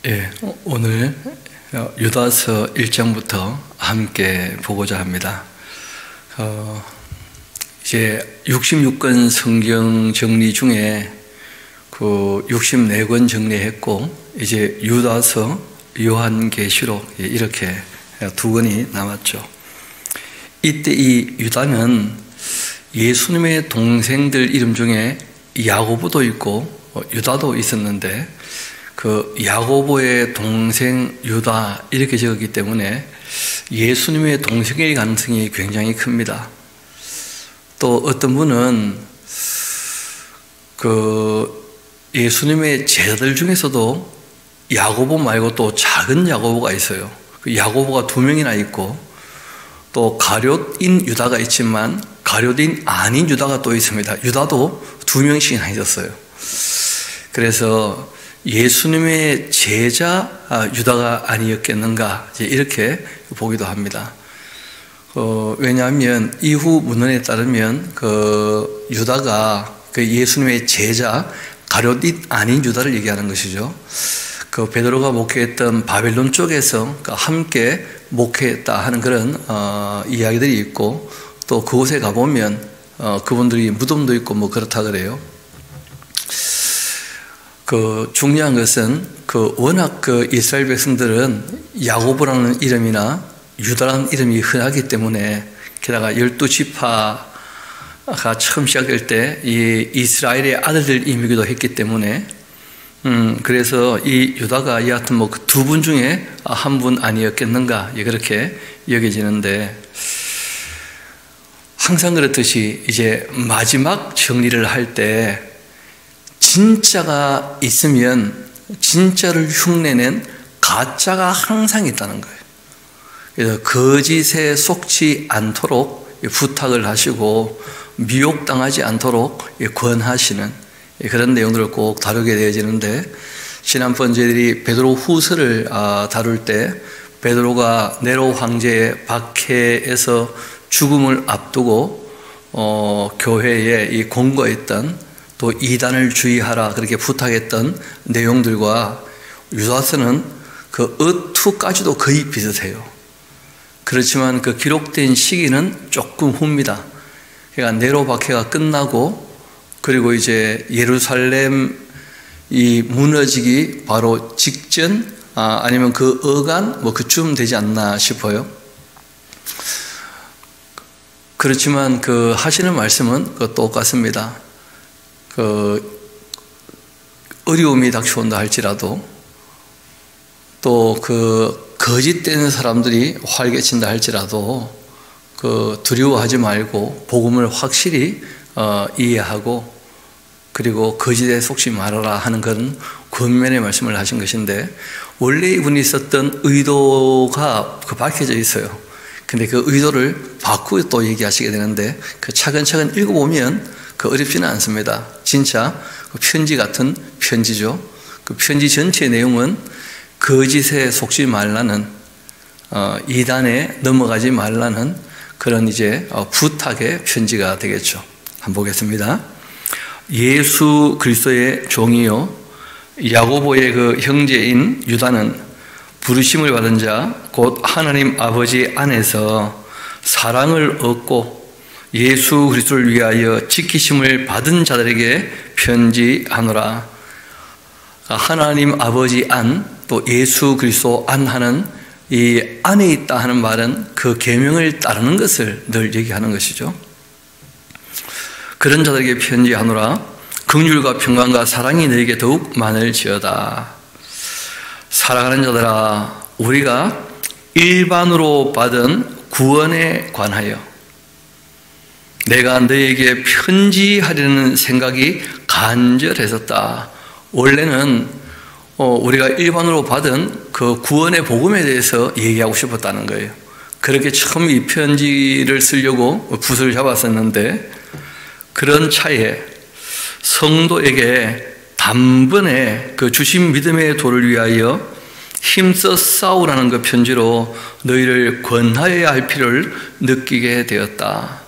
예, 오늘 유다서 1장부터 함께 보고자 합니다. 이제 66권 성경 정리 중에 그 64권 정리했고, 이제 유다서, 요한계시록 이렇게 두 권이 남았죠. 이때 이 유다는 예수님의 동생들 이름 중에 야고보도 있고 유다도 있었는데, 그 야고보의 동생 유다 이렇게 적었기 때문에 예수님의 동생일 가능성이 굉장히 큽니다. 또 어떤 분은 그 예수님의 제자들 중에서도 야고보 말고 또 작은 야고보가 있어요. 그 야고보가 2명이나 있고, 또 가룟인 유다가 있지만 가룟인 아닌 유다가 또 있습니다. 유다도 2명씩이나 있었어요. 그래서 예수님의 제자 유다가 아니었겠는가, 이렇게 보기도 합니다. 왜냐하면 이후 문헌에 따르면 그 유다가 그 예수님의 제자 가룟인 아닌 유다를 얘기하는 것이죠. 그 베드로가 목회했던 바벨론 쪽에서 함께 목회했다 하는 그런 이야기들이 있고, 또 그곳에 가보면 그분들이 무덤도 있고 뭐 그렇다 그래요. 그 중요한 것은 그 워낙 그 이스라엘 백성들은 야고보라는 이름이나 유다라는 이름이 흔하기 때문에, 게다가 12지파가 처음 시작될 때 이 이스라엘의 아들들 이미기도 했기 때문에, 그래서 이 유다가 여하튼 뭐 그 2분 중에 한 분 아니었겠는가, 그렇게 여겨지는데, 항상 그렇듯이 이제 마지막 정리를 할 때 진짜가 있으면 진짜를 흉내낸 가짜가 항상 있다는 거예요. 그래서 거짓에 속지 않도록 부탁을 하시고 미혹당하지 않도록 권하시는 그런 내용들을 꼭 다루게 되어지는데, 지난번 저희들이 베드로 후서를 다룰 때 베드로가 네로 황제의 박해에서 죽음을 앞두고 교회에 이 공고했던, 또 이단을 주의하라 그렇게 부탁했던 내용들과 유다서는 그 어투까지도 거의 비슷해요. 그렇지만 그 기록된 시기는 조금 후입니다. 그러니까 네로 박해가 끝나고, 그리고 이제 예루살렘 이 무너지기 바로 직전, 아니면 그 어간 뭐 그쯤 되지 않나 싶어요. 그렇지만 그 하시는 말씀은 그 똑같습니다. 그 어려움이 닥쳐온다 할지라도, 또 그 거짓된 사람들이 활개친다 할지라도 그 두려워하지 말고 복음을 확실히 이해하고, 그리고 거짓에 속지 말아라 하는 그런 권면의 말씀을 하신 것인데, 원래 이분이 있었던 의도가 밝혀져 있어요. 근데 그 의도를 바꾸고 또 얘기하시게 되는데, 그 차근차근 읽어보면 그 어렵지는 않습니다. 진짜 그 편지 같은 편지죠. 그 편지 전체의 내용은 거짓에 속지 말라는, 이단에 넘어가지 말라는 그런 이제 부탁의 편지가 되겠죠. 한번 보겠습니다. 예수 그리스도의 종이요 야고보의 그 형제인 유다는 부르심을 받은 자 곧 하나님 아버지 안에서 사랑을 얻고 예수 그리스도를 위하여 지키심을 받은 자들에게 편지하노라. 하나님 아버지 안, 또 예수 그리스도 안 하는 이 안에 있다 하는 말은 그 계명을 따르는 것을 늘 얘기하는 것이죠. 그런 자들에게 편지하노라. 긍휼과 평강과 사랑이 너에게 더욱 많을지어다. 사랑하는 자들아, 우리가 일반으로 받은 구원에 관하여 내가 너에게 편지하려는 생각이 간절했었다. 원래는 우리가 일반으로 받은 그 구원의 복음에 대해서 얘기하고 싶었다는 거예요. 그렇게 처음 이 편지를 쓰려고 붓을 잡았었는데, 그런 차에 성도에게 단번에 그 주신 믿음의 도를 위하여 힘써 싸우라는 그 편지로 너희를 권하여야 할 필요를 느끼게 되었다.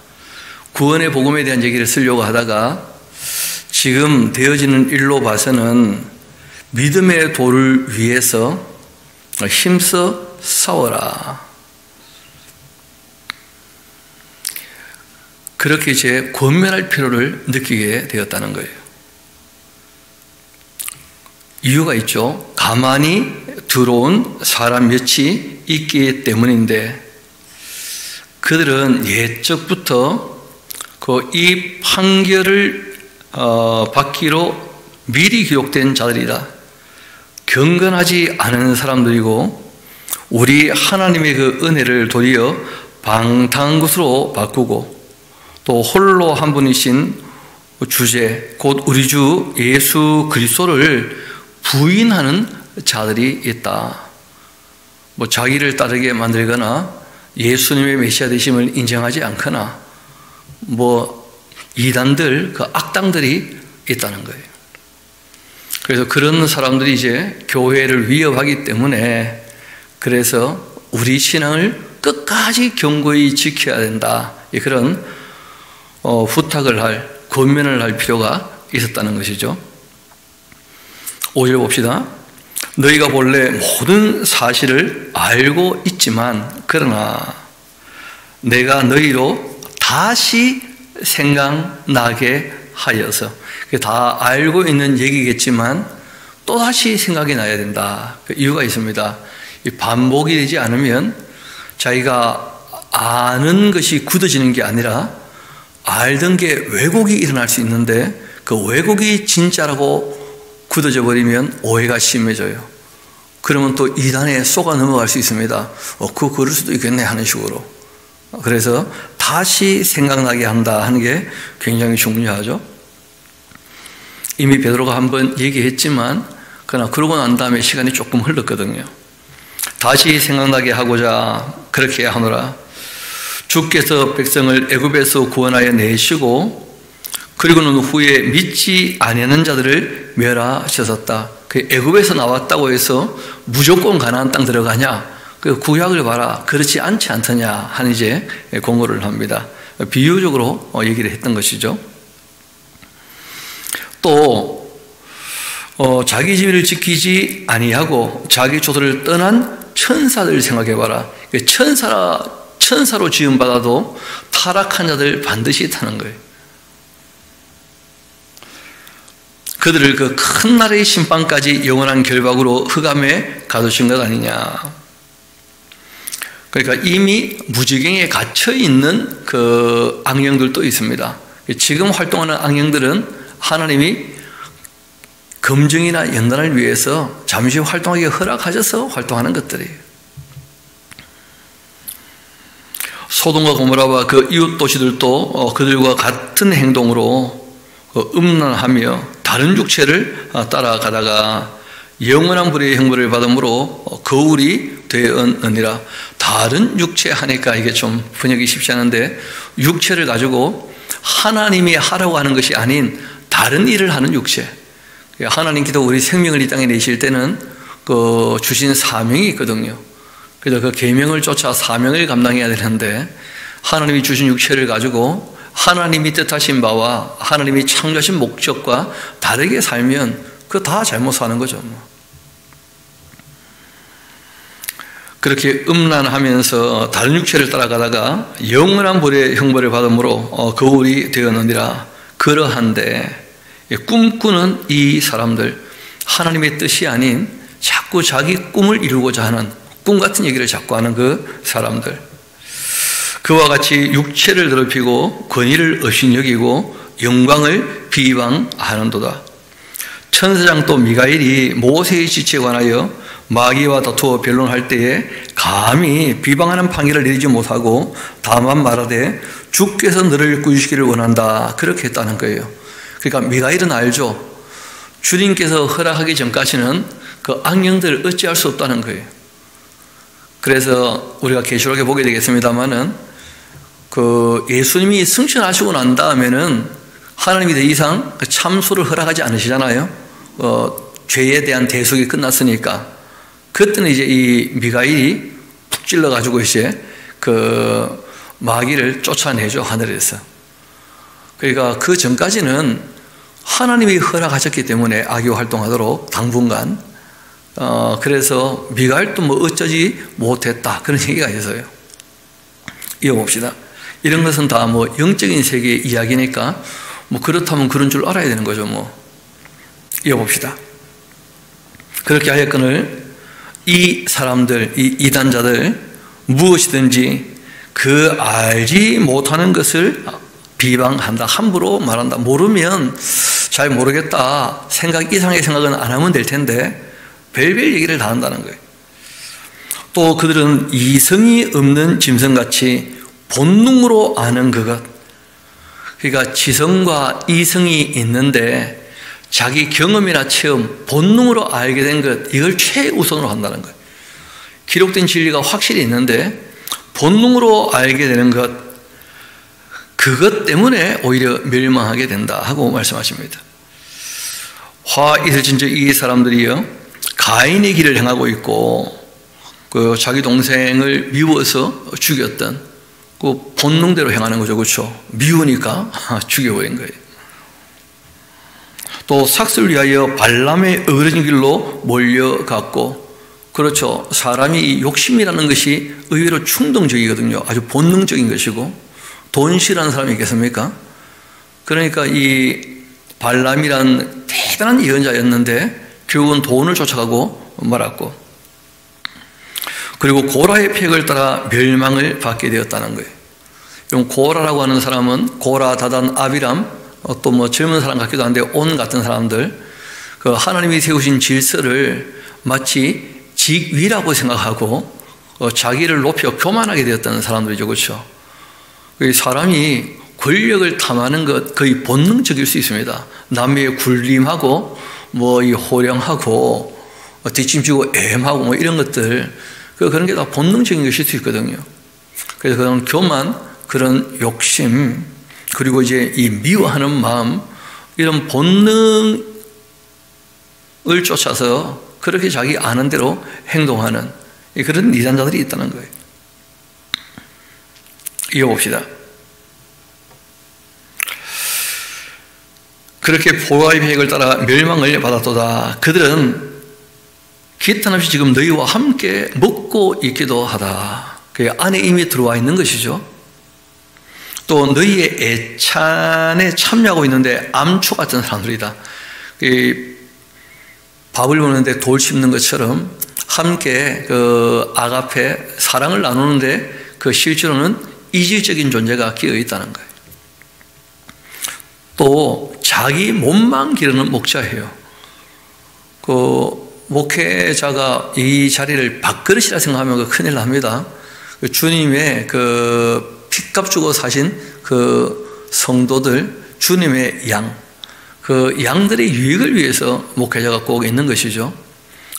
구원의 복음에 대한 얘기를 쓰려고 하다가 지금 되어지는 일로 봐서는 믿음의 도를 위해서 힘써 싸워라. 그렇게 이제 권면할 필요를 느끼게 되었다는 거예요. 이유가 있죠. 가만히 들어온 사람 몇이 있기 때문인데, 그들은 옛적부터 이 판결을 받기로 미리 기록된 자들이라. 경건하지 않은 사람들이고 우리 하나님의 그 은혜를 도리어 방탕한 것으로 바꾸고 또 홀로 한 분이신 주제 곧 우리 주 예수 그리스도를 부인하는 자들이 있다. 자기를 따르게 만들거나 예수님의 메시아 되심을 인정하지 않거나 이단들, 그 악당들이 있다는 거예요. 그래서 그런 사람들이 이제 교회를 위협하기 때문에, 그래서 우리 신앙을 끝까지 견고히 지켜야 된다. 그런 부탁을 권면을 할 필요가 있었다는 것이죠. 5절 봅시다. 너희가 본래 모든 사실을 알고 있지만 그러나 내가 너희로 다시 생각나게 하여서, 다 알고 있는 얘기겠지만 또다시 생각이 나야 된다. 이유가 있습니다. 반복이 되지 않으면 자기가 아는 것이 굳어지는 게 아니라 알던 게 왜곡이 일어날 수 있는데, 그 왜곡이 진짜라고 굳어져 버리면 오해가 심해져요. 그러면 또 이단에 속아 넘어갈 수 있습니다. 그럴 수도 있겠네 하는 식으로. 그래서 다시 생각나게 한다 하는 게 굉장히 중요하죠. 이미 베드로가 한번 얘기했지만, 그러나 그러고 난 다음에 시간이 조금 흘렀거든요. 다시 생각나게 하고자 그렇게 하노라. 주께서 백성을 애굽에서 구원하여 내시고 그리고는 후에 믿지 아니하는 자들을 멸하셨었다. 그 애굽에서 나왔다고 해서 무조건 가나안 땅 들어가냐? 그 구약을 봐라. 그렇지 않지 않더냐 하는 이제 공고를 합니다. 비유적으로 얘기를 했던 것이죠. 또 자기 지위를 지키지 아니하고 자기 조도를 떠난 천사들 생각해 봐라. 천사로 지음받아도 타락한 자들 반드시 있다는 거예요. 그들을 그 큰 날의 심판까지 영원한 결박으로 흑암에 가두신 것 아니냐. 그러니까 이미 무지경에 갇혀있는 그 악령들도 있습니다. 지금 활동하는 악령들은 하나님이 검증이나 연단을 위해서 잠시 활동하기 허락하셔서 활동하는 것들이에요. 소돔과 고모라와 그 이웃 도시들도 그들과 같은 행동으로 음란하며 다른 육체를 따라가다가 영원한 불의 형벌을 받음으로 거울이 되었느니라. 다른 육체 하니까 이게 좀 번역이 쉽지 않은데, 육체를 가지고 하나님이 하라고 하는 것이 아닌 다른 일을 하는 육체. 하나님께서 우리 생명을 이 땅에 내실 때는 그 주신 사명이 있거든요. 그래서 그 계명을 쫓아 사명을 감당해야 되는데, 하나님이 주신 육체를 가지고 하나님이 뜻하신 바와 하나님이 창조하신 목적과 다르게 살면 그거 다 잘못 사는 거죠. 그렇게 음란하면서 다른 육체를 따라가다가 영원한 불의 형벌을 받음으로 거울이 되었느니라. 그러한데 꿈꾸는 이 사람들, 하나님의 뜻이 아닌 자꾸 자기 꿈을 이루고자 하는 꿈 같은 얘기를 자꾸 하는 그 사람들, 그와 같이 육체를 더럽히고 권위를 업신여기고 영광을 비방하는도다. 천사장 또 미가엘이 모세의 지체에 관하여 마귀와 다투어 변론할 때에 감히 비방하는 판결을 내리지 못하고 다만 말하되 주께서 너를 구주시기를 원한다. 그렇게 했다는 거예요. 그러니까 미가엘은 알죠. 주님께서 허락하기 전까지는 그 악령들을 어찌할 수 없다는 거예요. 그래서 우리가 계시록에 보게 되겠습니다만은 그 예수님이 승천하시고 난 다음에는 하나님이 더 이상 그 참소를 허락하지 않으시잖아요. 죄에 대한 대속이 끝났으니까. 그때는 이제 이 미가엘이 푹 찔러가지고 이제 그 마귀를 쫓아내죠, 하늘에서. 그러니까 그 전까지는 하나님이 허락하셨기 때문에 악이 활동하도록 당분간 그래서 미가엘도 뭐 어쩌지 못했다 그런 얘기가 있어요. 이어봅시다. 이런 것은 다 뭐 영적인 세계의 이야기니까 뭐 그렇다면 그런 줄 알아야 되는 거죠. 뭐 이어봅시다. 그렇게 하였거늘 이 사람들, 이 이단자들 무엇이든지 그 알지 못하는 것을 비방한다. 함부로 말한다. 모르면 잘 모르겠다. 이상의 생각은 안 하면 될 텐데 별별 얘기를 다 한다는 거예요. 또 그들은 이성이 없는 짐승같이 본능으로 아는 그것. 그러니까 지성과 이성이 있는데 자기 경험이나 체험, 본능으로 알게 된 것, 이걸 최우선으로 한다는 거예요. 기록된 진리가 확실히 있는데 본능으로 알게 되는 것, 그것 때문에 오히려 멸망하게 된다 하고 말씀하십니다. 화 있을진저 이 사람들이요 가인의 길을 행하고 있고 그 자기 동생을 미워서 죽였던 그 본능대로 행하는 거죠. 그렇죠? 미우니까 죽여버린 거예요. 또 삭슬 위하여 발람의 어그러진 길로 몰려갔고, 그렇죠. 사람이 욕심이라는 것이 의외로 충동적이거든요. 아주 본능적인 것이고, 돈 싫어하는 사람이 있겠습니까? 그러니까 이 발람이란 대단한 예언자였는데 결국은 돈을 쫓아가고 말았고, 그리고 고라의 폐역을 따라 멸망을 받게 되었다는 거예요. 그럼 고라라고 하는 사람은 고라, 다단, 아비람, 또 뭐 젊은 사람 같기도 한데 온 같은 사람들, 그 하나님이 세우신 질서를 마치 직위라고 생각하고 자기를 높여 교만하게 되었다는 사람들이죠. 그렇죠? 사람이 권력을 탐하는 것 거의 본능적일 수 있습니다. 남의 굴림하고 뭐 이 호령하고 뒷짐지고 애엠하고 뭐 이런 것들, 그런 게 다 본능적인 것일 수 있거든요. 그래서 그런 교만, 그런 욕심, 그리고 이제 이 미워하는 마음, 이런 본능을 쫓아서 그렇게 자기 아는 대로 행동하는 그런 이단자들이 있다는 거예요. 이어봅시다. 그렇게 보아의 계획을 따라 멸망을 받았도다. 그들은 기탄없이 지금 너희와 함께 먹고 있기도 하다. 그 안에 이미 들어와 있는 것이죠. 또 너희의 애찬에 참여하고 있는데 암초 같은 사람들이다. 밥을 먹는데 돌 씹는 것처럼 함께 그 아가페, 사랑을 나누는데 그 실제로는 이질적인 존재가 끼어 있다는 거예요. 또 자기 몸만 기르는 목자예요. 그 목회자가 이 자리를 밥그릇이라 생각하면 큰일 납니다. 주님의 그 핏값 주고 사신 그 성도들, 주님의 양, 그 양들의 유익을 위해서 목회자가 꼭 있는 것이죠.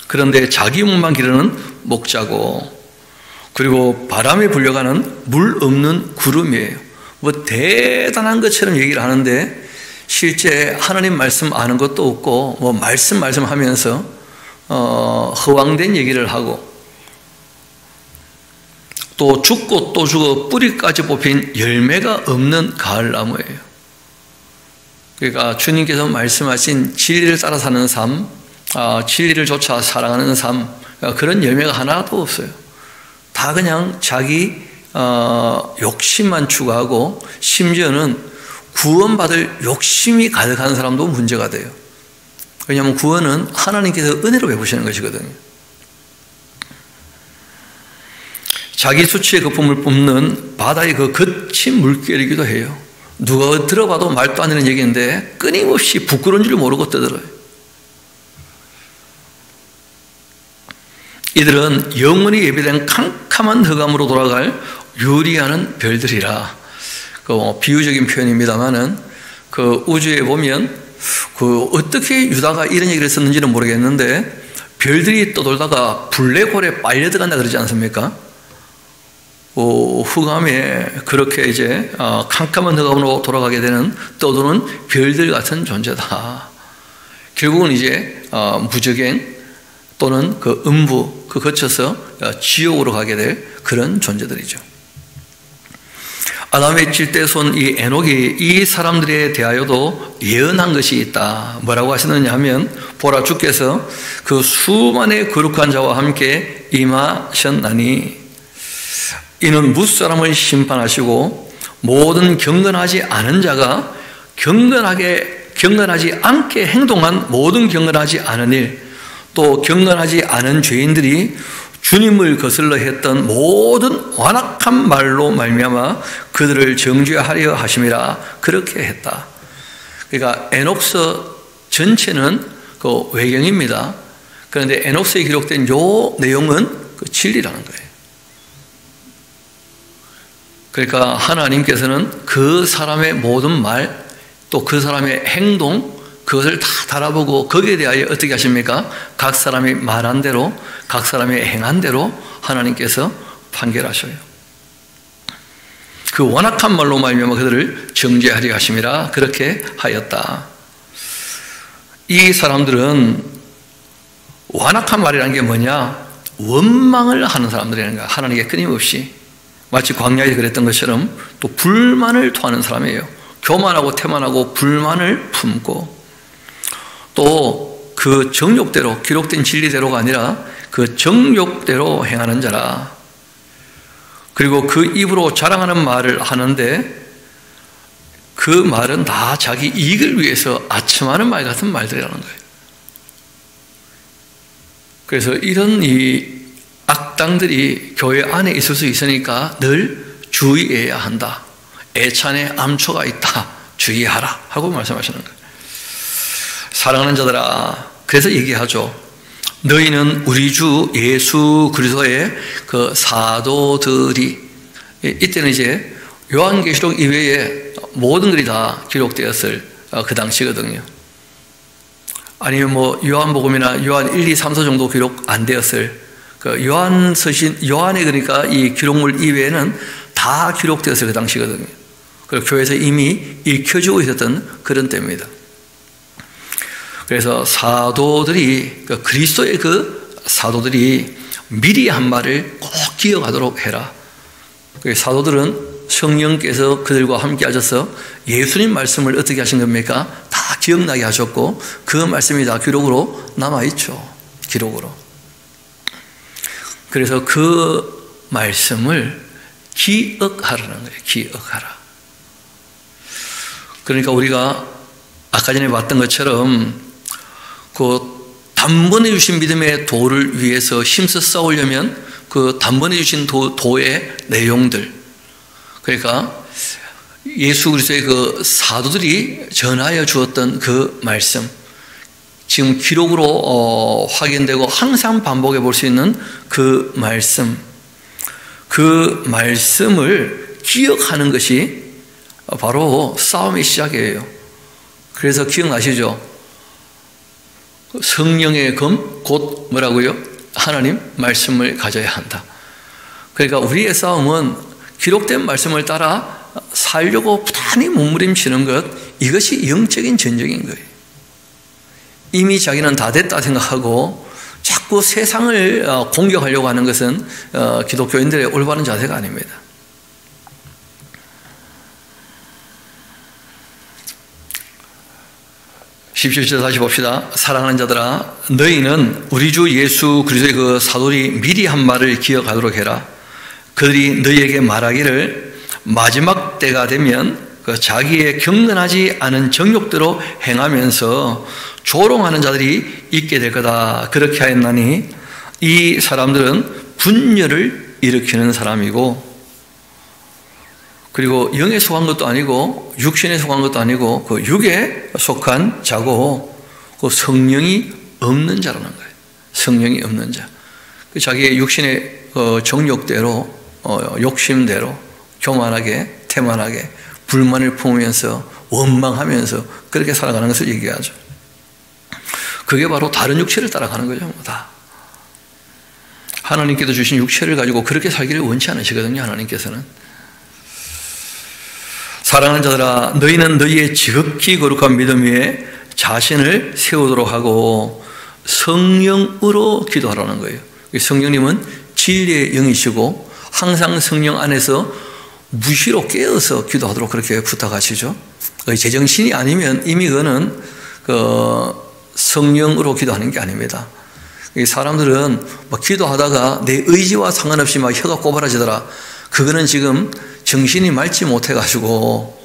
그런데 자기 몸만 기르는 목자고, 그리고 바람에 불려가는 물 없는 구름이에요. 뭐 대단한 것처럼 얘기를 하는데 실제 하나님 말씀 아는 것도 없고 뭐 말씀하면서 허황된 얘기를 하고, 또 죽고 또 죽어 뿌리까지 뽑힌 열매가 없는 가을나무예요. 그러니까 주님께서 말씀하신 진리를 따라 사는 삶, 진리를 조차 사랑하는 삶, 그런 열매가 하나도 없어요. 다 그냥 자기 욕심만 추구하고, 심지어는 구원받을 욕심이 가득한 사람도 문제가 돼요. 왜냐하면 구원은 하나님께서 은혜로 베푸시는 것이거든요. 자기 수치의 거품을 뿜는 바다의 그 거친 물결이기도 해요. 누가 들어봐도 말도 안 되는 얘기인데 끊임없이 부끄러운 줄 모르고 떠들어요. 이들은 영원히 예비된 캄캄한 흑암으로 돌아갈 유리하는 별들이라. 그 비유적인 표현입니다만은 그 우주에 보면 그 어떻게 유다가 이런 얘기를 썼는지는 모르겠는데 별들이 떠돌다가 블랙홀에 빨려 들어간다 그러지 않습니까? 흑암에 그렇게 이제 캄캄한 흑암으로 돌아가게 되는 떠도는 별들 같은 존재다. 결국은 이제 무적행 또는 그 음부 그 거쳐서 지옥으로 가게 될 그런 존재들이죠. 아담의 찔대손 이 에녹이 이 사람들에 대하여도 예언한 것이 있다. 뭐라고 하시느냐 하면, 보라, 주께서 그 수만의 거룩한 자와 함께 임하셨나니 이는 무사람을 심판하시고 모든 경건하지 않은 자가 경건하지 않게 행동한 모든 경건하지 않은 일, 또 경건하지 않은 죄인들이 주님을 거슬러 했던 모든 완악한 말로 말미암아 그들을 정죄하려 하심이라. 그렇게 했다. 그러니까 에녹서 전체는 그 외경입니다. 그런데 에녹서에 기록된 요 내용은 그 진리라는 거예요. 그러니까 하나님께서는 그 사람의 모든 말, 또 그 사람의 행동, 그것을 다 달아보고 거기에 대하여 어떻게 하십니까? 각 사람이 말한 대로, 각 사람이 행한 대로 하나님께서 판결하셔요. 그 완악한 말로 말미암아 그들을 정죄하려 하심이라. 그렇게 하였다. 이 사람들은 완악한 말이라는 게 뭐냐? 원망을 하는 사람들이라는 거야. 하나님께 끊임없이. 마치 광야에 그랬던 것처럼 또 불만을 토하는 사람이에요. 교만하고 태만하고 불만을 품고, 또 그 정욕대로, 기록된 진리대로가 아니라 그 정욕대로 행하는 자라. 그리고 그 입으로 자랑하는 말을 하는데 그 말은 다 자기 이익을 위해서 아첨하는 말 같은 말들이라는 거예요. 그래서 이런 이 악당들이 교회 안에 있을 수 있으니까 늘 주의해야 한다. 애찬에 암초가 있다. 주의하라 하고 말씀하시는 거예요. 사랑하는 자들아, 그래서 얘기하죠. 너희는 우리 주 예수 그리스도의 그 사도들이, 이때는 이제 요한계시록 이외에 모든 글이 다 기록되었을 그 당시거든요. 아니면 뭐 요한복음이나 요한 1, 2, 3, 4 정도 기록 안 되었을 그 요한의 그러니까 이 기록물 이외에는 다 기록되었을 그 당시거든요. 그리고 교회에서 이미 읽혀지고 있었던 그런 때입니다. 그래서 사도들이, 그리스도의 그 사도들이 미리 한 말을 꼭 기억하도록 해라. 사도들은 성령께서 그들과 함께 하셔서 예수님 말씀을 어떻게 하신 겁니까? 다 기억나게 하셨고 그 말씀이 다 기록으로 남아있죠. 기록으로. 그래서 그 말씀을 기억하라는 거예요. 기억하라. 그러니까 우리가 아까 전에 봤던 것처럼 그 단번에 주신 믿음의 도를 위해서 힘써 싸우려면 그 단번에 주신 도의 내용들, 그러니까 예수 그리스도의 그 사도들이 전하여 주었던 그 말씀, 지금 기록으로 확인되고 항상 반복해 볼 수 있는 그 말씀, 그 말씀을 기억하는 것이 바로 싸움의 시작이에요. 그래서 기억나시죠? 성령의 검, 곧 뭐라고요? 하나님 말씀을 가져야 한다. 그러니까 우리의 싸움은 기록된 말씀을 따라 살려고 부단히 몸부림치는 것, 이것이 영적인 전쟁인 거예요. 이미 자기는 다 됐다 생각하고 자꾸 세상을 공격하려고 하는 것은 기독교인들의 올바른 자세가 아닙니다. 17절 다시 봅시다. 사랑하는 자들아, 너희는 우리 주 예수 그리스도의 그 사도들이 미리 한 말을 기억하도록 해라. 그들이 너희에게 말하기를 마지막 때가 되면 그 자기의 경건하지 않은 정욕대로 행하면서 조롱하는 자들이 있게 될 거다. 그렇게 하였나니 이 사람들은 분열을 일으키는 사람이고, 그리고 영에 속한 것도 아니고 육신에 속한 것도 아니고 그 육에 속한 자고 그 성령이 없는 자라는 거예요. 성령이 없는 자. 자기의 육신의 정욕대로, 욕심대로 교만하게, 태만하게, 불만을 품으면서 원망하면서 그렇게 살아가는 것을 얘기하죠. 그게 바로 다른 육체를 따라가는 거죠. 다. 하나님께서 주신 육체를 가지고 그렇게 살기를 원치 않으시거든요. 하나님께서는. 사랑하는 자들아, 너희는 너희의 지극히 거룩한 믿음 위에 자신을 세우도록 하고 성령으로 기도하라는 거예요. 성령님은 진리의 영이시고 항상 성령 안에서 무시로 깨어서 기도하도록 그렇게 부탁하시죠. 제정신이 아니면 이미 그거는 성령으로 기도하는 게 아닙니다. 사람들은 막 기도하다가 내 의지와 상관없이 막 혀가 꼬부라지더라. 그거는 지금 정신이 맑지 못해가지고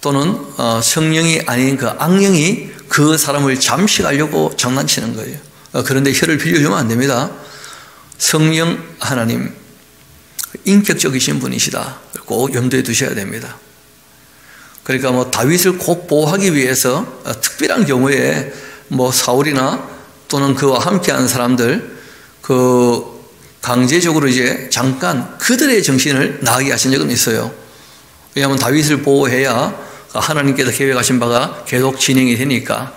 또는 성령이 아닌 그 악령이 그 사람을 잠식하려고 장난치는 거예요. 그런데 혀를 빌려주면 안 됩니다. 성령 하나님, 인격적이신 분이시다. 꼭 염두에 두셔야 됩니다. 그러니까 뭐 다윗을 꼭 보호하기 위해서 특별한 경우에 뭐 사울이나 또는 그와 함께하는 사람들 강제적으로 이제 잠깐 그들의 정신을 나가게 하신 적은 있어요. 왜냐하면 다윗을 보호해야 하나님께서 계획하신 바가 계속 진행이 되니까.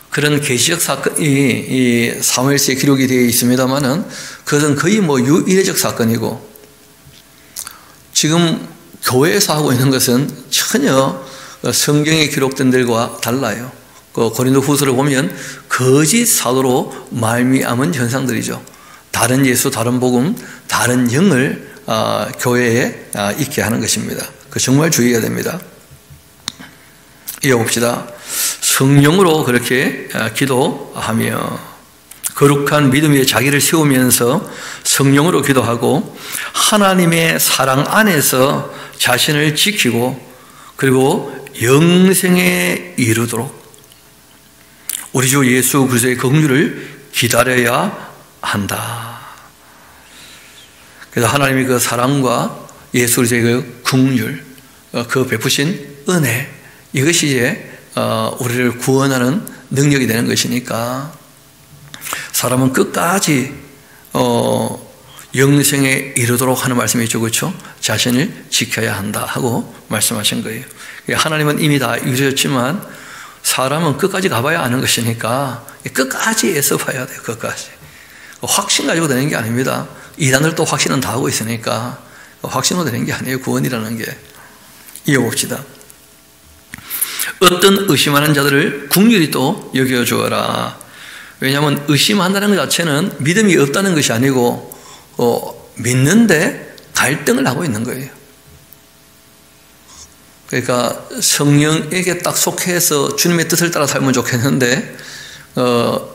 그런 계시적 사건이 이 사무엘서에 기록이 되어 있습니다만은 그것은 거의 뭐 유일적 사건이고, 지금 교회에서 하고 있는 것은 전혀 성경에 기록된 들과 달라요. 고린도 후서를 보면 거짓 사도로 말미암은 현상들이죠. 다른 예수, 다른 복음, 다른 영을 교회에 있게 하는 것입니다. 정말 주의해야 됩니다. 이어봅시다. 성령으로 그렇게 기도하며 거룩한 믿음 위에 자기를 세우면서 성령으로 기도하고 하나님의 사랑 안에서 자신을 지키고 그리고 영생에 이르도록 우리 주 예수 그리스도의 긍휼을 기다려야 한다. 그래서 하나님의 그 사랑과 예수 그리스도의 그 긍휼, 그 베푸신 은혜, 이것이 이제 우리를 구원하는 능력이 되는 것이니까 사람은 끝까지 영생에 이르도록 하는 말씀이 있죠. 그렇죠? 자신을 지켜야 한다 하고 말씀하신 거예요. 하나님은 이미 다 이루어졌지만 사람은 끝까지 가봐야 아는 것이니까 끝까지 애써 봐야 돼요. 끝까지. 확신 가지고 되는 게 아닙니다. 이단들도 확신은 다 하고 있으니까 확신으로 되는 게 아니에요. 구원이라는 게. 이어봅시다. 어떤 의심하는 자들을 긍휼히 또 여겨주어라. 왜냐하면 의심한다는 것 자체는 믿음이 없다는 것이 아니고 믿는데 갈등을 하고 있는 거예요. 그러니까 성령에게 딱 속해서 주님의 뜻을 따라 살면 좋겠는데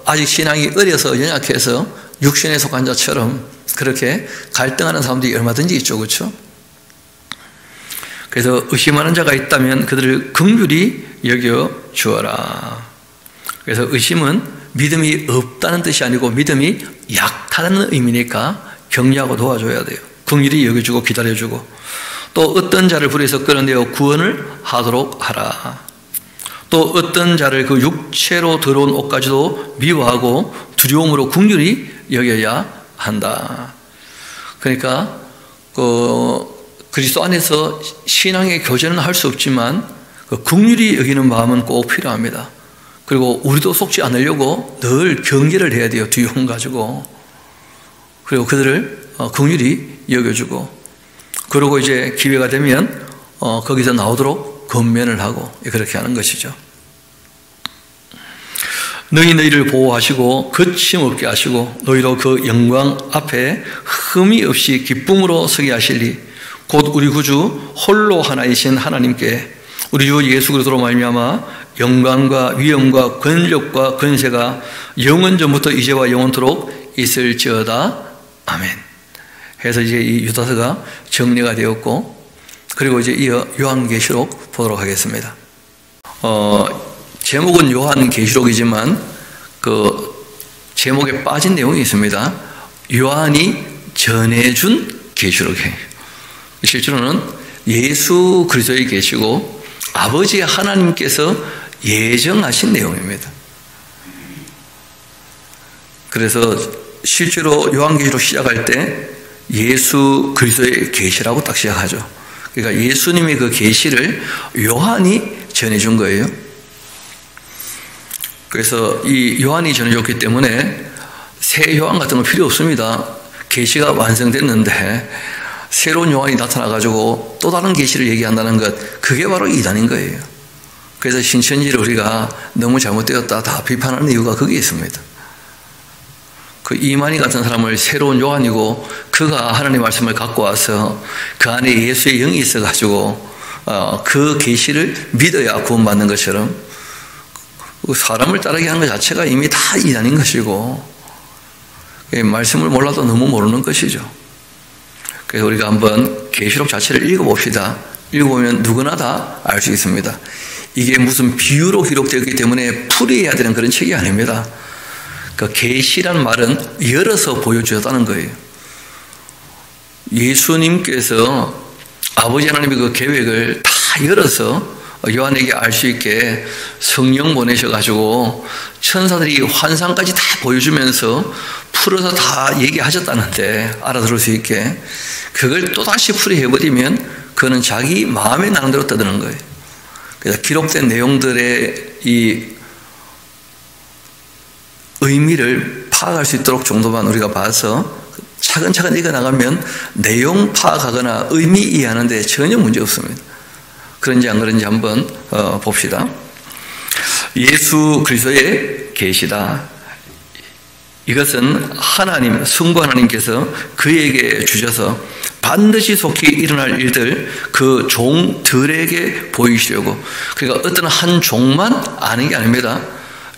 아직 신앙이 어려서 연약해서 육신에 속한 자처럼 그렇게 갈등하는 사람들이 얼마든지 있죠. 그렇죠? 그래서 의심하는 자가 있다면 그들을 긍휼히 여겨주어라. 그래서 의심은 믿음이 없다는 뜻이 아니고 믿음이 약하다는 의미니까 격려하고 도와줘야 돼요. 긍휼히 여겨주고 기다려주고 또 어떤 자를 불에서 끌어내어 구원을 하도록 하라. 또 어떤 자를 그 육체로 더러운 옷까지도 미워하고 두려움으로 긍휼히 여겨야 한다. 그러니까 그리스도 안에서 신앙의 교제는 할 수 없지만 긍휼히 여기는 마음은 꼭 필요합니다. 그리고 우리도 속지 않으려고 늘 경계를 해야 돼요. 두려움 가지고. 그리고 그들을 긍휼히 여겨주고 그러고 이제 기회가 되면 거기서 나오도록 권면을 하고 그렇게 하는 것이죠. 너희를 보호하시고 거침없게 하시고 너희로 그 영광 앞에 흠이 없이 기쁨으로 서게 하시리. 곧 우리 구주 홀로 하나이신 하나님께 우리 주 예수 그리스도로 말미암아 영광과 위엄과 권력과 권세가 영원 전부터 이제와 영원토록 있을지어다. 아멘. 해서 이제 이 유다서가 정리가 되었고 그리고 이제 이어 요한계시록 보도록 하겠습니다. 제목은 요한계시록이지만 그 제목에 빠진 내용이 있습니다. 요한이 전해준 계시록이에요. 실제로는 예수 그리스도의 계시고 아버지 하나님께서 예정하신 내용입니다. 그래서 실제로 요한계시록 시작할 때 예수 그리스도의 계시라고 딱 시작하죠. 그러니까 예수님의 그 계시를 요한이 전해준 거예요. 그래서 이 요한이 전해줬기 때문에 새 요한 같은 건 필요 없습니다. 계시가 완성됐는데 새로운 요한이 나타나가지고 또 다른 계시를 얘기한다는 것, 그게 바로 이단인 거예요. 그래서 신천지를 우리가 너무 잘못되었다 다 비판하는 이유가 거기에 있습니다. 그 이만희 같은 사람을 새로운 요한이고 그가 하나님의 말씀을 갖고 와서 그 안에 예수의 영이 있어가지고 그 계시를 믿어야 구원받는 것처럼 사람을 따르게 하는 것 자체가 이미 다 이단인 것이고 말씀을 몰라도 너무 모르는 것이죠. 그래서 우리가 한번 계시록 자체를 읽어봅시다. 읽어보면 누구나 다 알 수 있습니다. 이게 무슨 비유로 기록되었기 때문에 풀이해야 되는 그런 책이 아닙니다. 그 계시란 말은 열어서 보여주었다는 거예요. 예수님께서 아버지 하나님의 그 계획을 다 열어서 요한에게 알 수 있게 성령 보내셔가지고 천사들이 환상까지 다 보여주면서 풀어서 다 얘기하셨다는데 알아들을 수 있게 그걸 또다시 풀이해버리면 그거는 자기 마음에 나는 대로 떠드는 거예요. 그래서 기록된 내용들의 이 의미를 파악할 수 있도록 정도만 우리가 봐서 차근차근 읽어나가면 내용 파악하거나 의미 이해하는 데 전혀 문제 없습니다. 그런지 안 그런지 한번 봅시다. 예수 그리스도의 계시다. 이것은 하나님, 성부 하나님께서 그에게 주셔서 반드시 속히 일어날 일들 그 종들에게 보이시려고. 그러니까 어떤 한 종만 아는 게 아닙니다.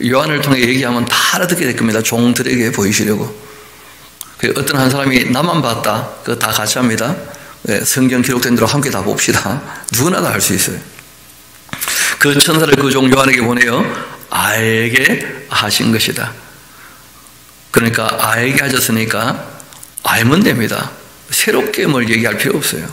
요한을 통해 얘기하면 다 알아듣게 될 겁니다. 종들에게 보이시려고. 어떤 한 사람이 나만 봤다. 그거 다 같이 합니다. 성경 기록된 대로 함께 다 봅시다. 누구나 다 알 수 있어요. 그 천사를 그 종 요한에게 보내어 알게 하신 것이다. 그러니까 알게 하셨으니까 알면 됩니다. 새롭게 뭘 얘기할 필요 없어요.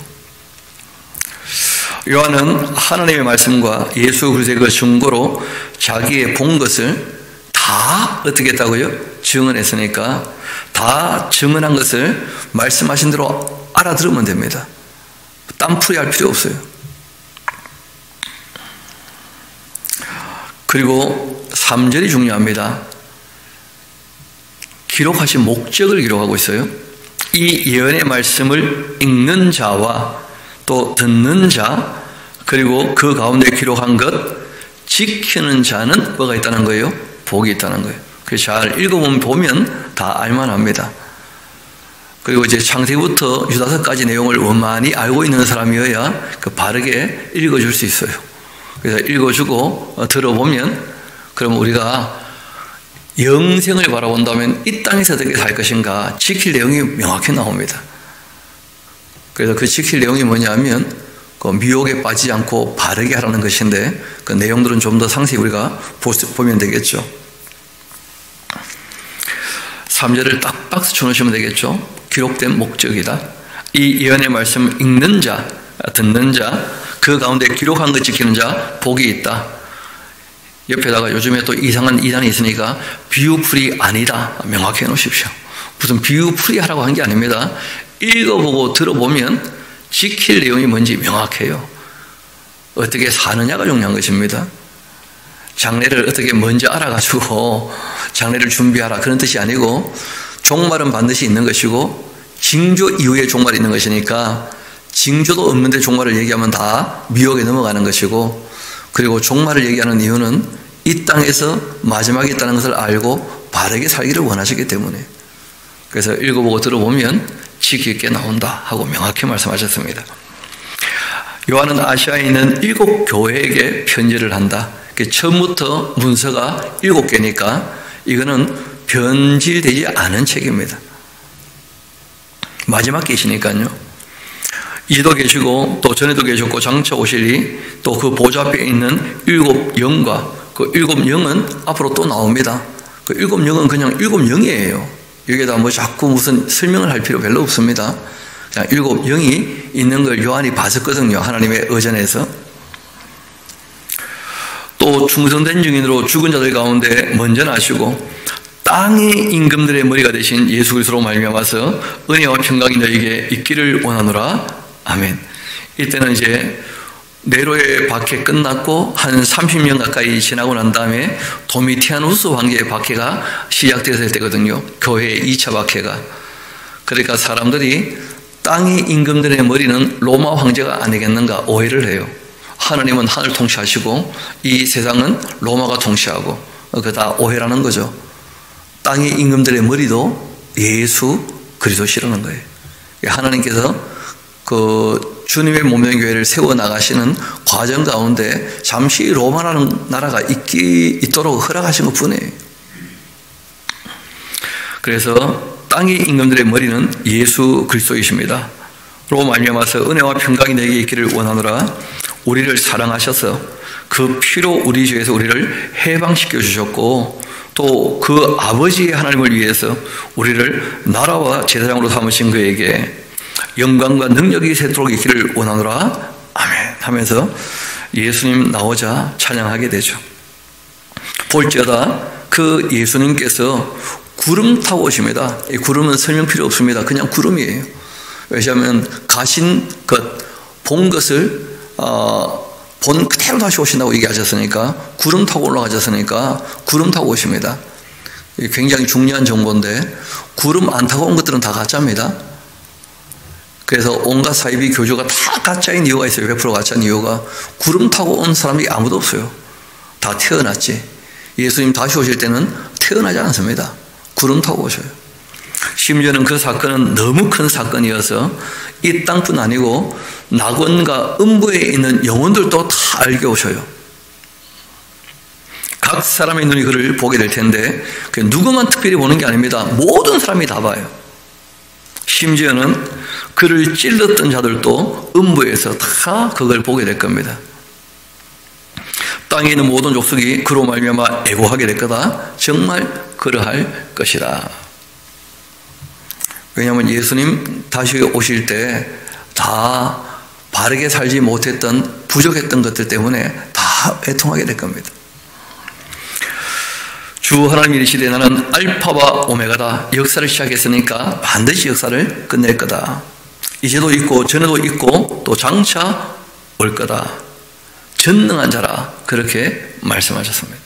요한은 하나님의 말씀과 예수 그리스도의 그 증거로 자기의 본 것을 다 어떻게 했다고요? 증언했으니까 다 증언한 것을 말씀하신 대로 알아들으면 됩니다. 땀풀이 할 필요 없어요. 그리고 3절이 중요합니다. 기록하신 목적을 기록하고 있어요. 이 예언의 말씀을 읽는 자와 또 듣는 자 그리고 그 가운데 기록한 것 지키는 자는 뭐가 있다는 거예요? 복이 있다는 거예요. 그래서 잘 읽어보면 다 알만합니다. 그리고 이제 창세기부터 유다서까지 내용을 원만히 알고 있는 사람이어야 그 바르게 읽어줄 수 있어요. 그래서 읽어주고 들어보면 그럼 우리가 영생을 바라본다면 이 땅에서 어떻게 살 것인가 지킬 내용이 명확히 나옵니다. 그래서 그 지킬 내용이 뭐냐면 그 미혹에 빠지지 않고 바르게 하라는 것인데 그 내용들은 좀 더 상세히 우리가 보면 되겠죠. 3절을 딱 박스 쳐놓으시면 되겠죠. 기록된 목적이다. 이 예언의 말씀 읽는 자, 듣는 자, 그 가운데 기록한 것 지키는 자 복이 있다. 옆에다가 요즘에 또 이상한 이단이 있으니까 비유풀이 아니다. 명확히 해놓으십시오. 무슨 비유풀이 하라고 한 게 아닙니다. 읽어보고 들어보면 지킬 내용이 뭔지 명확해요. 어떻게 사느냐가 중요한 것입니다. 장례를 어떻게 먼저 알아가지고 장례를 준비하라 그런 뜻이 아니고 종말은 반드시 있는 것이고 징조 이후에 종말이 있는 것이니까 징조도 없는데 종말을 얘기하면 다 미혹에 넘어가는 것이고 그리고 종말을 얘기하는 이유는 이 땅에서 마지막이 있다는 것을 알고 바르게 살기를 원하시기 때문에 그래서 읽어보고 들어보면 지킬 게 나온다 하고 명확히 말씀하셨습니다. 요한은 아시아에 있는 7교회에게 편지를 한다. 처음부터 문서가 7개니까 이거는 변질되지 않은 책입니다. 마지막 계시니까요. 이도 계시고 또 전에도 계셨고 장차 오시리 또 그 보좌 앞에 있는 7영과 그 7영은 앞으로 또 나옵니다. 그 7영은 그냥 7영이에요. 여기에다 뭐 자꾸 무슨 설명을 할 필요 별로 없습니다. 그냥 7영이 있는 걸 요한이 봤었거든요. 하나님의 의전에서. 또 충성된 증인으로 죽은 자들 가운데 먼저 나시고 땅의 임금들의 머리가 되신 예수 그리스도로 말미암아서 은혜와 평강이 너에게 있기를 원하노라. 아멘. 이때는 이제 네로의 박해 끝났고 한 30년 가까이 지나고 난 다음에 도미티아누스 황제의 박해가 시작되었을 때거든요. 교회의 2차 박해가. 그러니까 사람들이 땅의 임금들의 머리는 로마 황제가 아니겠는가 오해를 해요. 하나님은 하늘 통치하시고 이 세상은 로마가 통치하고 그거 다 오해라는 거죠. 땅의 임금들의 머리도 예수 그리스도시라는 거예요. 하나님께서 그 주님의 몸된 교회를 세워나가시는 과정 가운데 잠시 로마라는 나라가 있도록 허락하신 것 뿐이에요. 그래서 땅의 임금들의 머리는 예수 그리스도이십니다. 로 말미암아서 은혜와 평강이 내게 있기를 원하노라. 우리를 사랑하셔서 그 피로 우리 죄에서 우리를 해방시켜 주셨고, 또 그 아버지의 하나님을 위해서 우리를 나라와 제사장으로 삼으신 그에게 영광과 능력이 새도록 있기를 원하노라. 아멘 하면서 예수님 나오자 찬양하게 되죠. 볼지어다 그 예수님께서 구름 타고 오십니다. 이 구름은 설명 필요 없습니다. 그냥 구름이에요. 왜냐하면 가신 것, 본 것을 본 그대로 다시 오신다고 얘기하셨으니까, 구름 타고 올라가셨으니까 구름 타고 오십니다. 굉장히 중요한 정보인데, 구름 안 타고 온 것들은 다 가짜입니다. 그래서 온갖 사이비 교조가 다 가짜인 이유가 있어요. 100% 가짜인 이유가, 구름 타고 온 사람이 아무도 없어요. 다 태어났지. 예수님 다시 오실 때는 태어나지 않습니다. 구름 타고 오셔요. 심지어는 그 사건은 너무 큰 사건이어서 이 땅뿐 아니고 낙원과 음부에 있는 영혼들도 다 알게 오셔요. 각 사람의 눈이 그를 보게 될 텐데, 누구만 특별히 보는 게 아닙니다. 모든 사람이 다 봐요. 심지어는 그를 찔렀던 자들도 음부에서 다 그걸 보게 될 겁니다. 땅에 있는 모든 족속이 그로 말미암아 애고하게 될 거다. 정말 그러할 것이다. 왜냐하면 예수님 다시 오실 때 다 바르게 살지 못했던, 부족했던 것들 때문에 다 애통하게 될 겁니다. 주 하나님 이르시되 나는 알파와 오메가다. 역사를 시작했으니까 반드시 역사를 끝낼 거다. 이제도 있고 전에도 있고 또 장차 올 거다. 전능한 자라. 그렇게 말씀하셨습니다.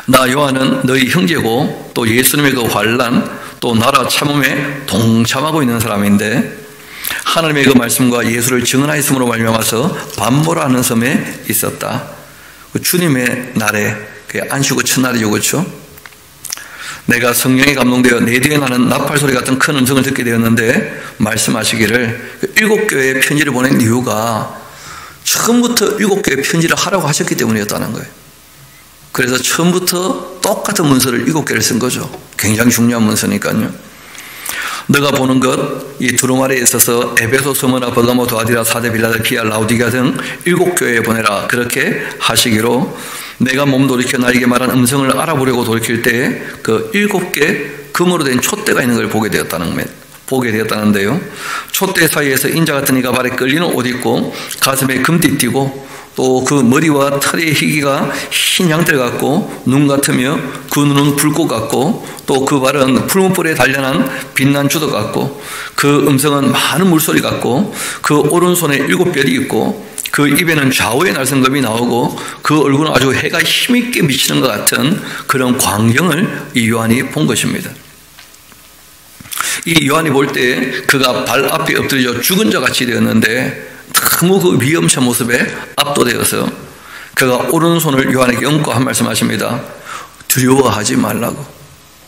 나 요한은 너희 형제고 또 예수님의 그 환난 또 나라 참음에 동참하고 있는 사람인데, 하나님의 그 말씀과 예수를 증언하였음으로 말미암아서 반모라는 섬에 있었다. 주님의 날에, 그 안식구 첫날이죠, 그렇죠? 내가 성령에 감동되어 내 뒤에 나는 나팔 소리 같은 큰 음성을 듣게 되었는데, 말씀하시기를 7교회에 편지를 보낸 이유가 처음부터 7교회에 편지를 하라고 하셨기 때문이었다는 거예요. 그래서 처음부터 똑같은 문서를 7개를 쓴 거죠. 굉장히 중요한 문서니까요. 너가 보는 것, 이 두루마리에 있어서 에베소, 스무나, 버가모, 도아디라, 사데, 빌라델피아, 라우디게아 등 7교회에 보내라. 그렇게 하시기로, 내가 몸 돌이켜 나에게 말한 음성을 알아보려고 돌이킬 때에 그 7개 금으로 된 촛대가 있는 걸 보게 되었다는데요. 촛대 사이에서 인자 같은 이가 발에 끌리는 옷 입고 가슴에 금띠 띠고, 또 그 머리와 털의 희기가 흰 양털 같고 눈 같으며 그 눈은 불꽃 같고, 또 그 발은 풀무불에 단련한 빛난 주덕 같고, 그 음성은 많은 물소리 같고, 그 오른손에 7별이 있고, 그 입에는 좌우의 날성검이 나오고, 그 얼굴은 아주 해가 힘있게 미치는 것 같은 그런 광경을 이 요한이 본 것입니다. 이 요한이 볼 때 그가 발 앞에 엎드려 죽은 자 같이 되었는데, 너무 그 위험한 모습에 압도되어서 그가 오른손을 요한에게 얹고 한 말씀 하십니다. 두려워하지 말라고.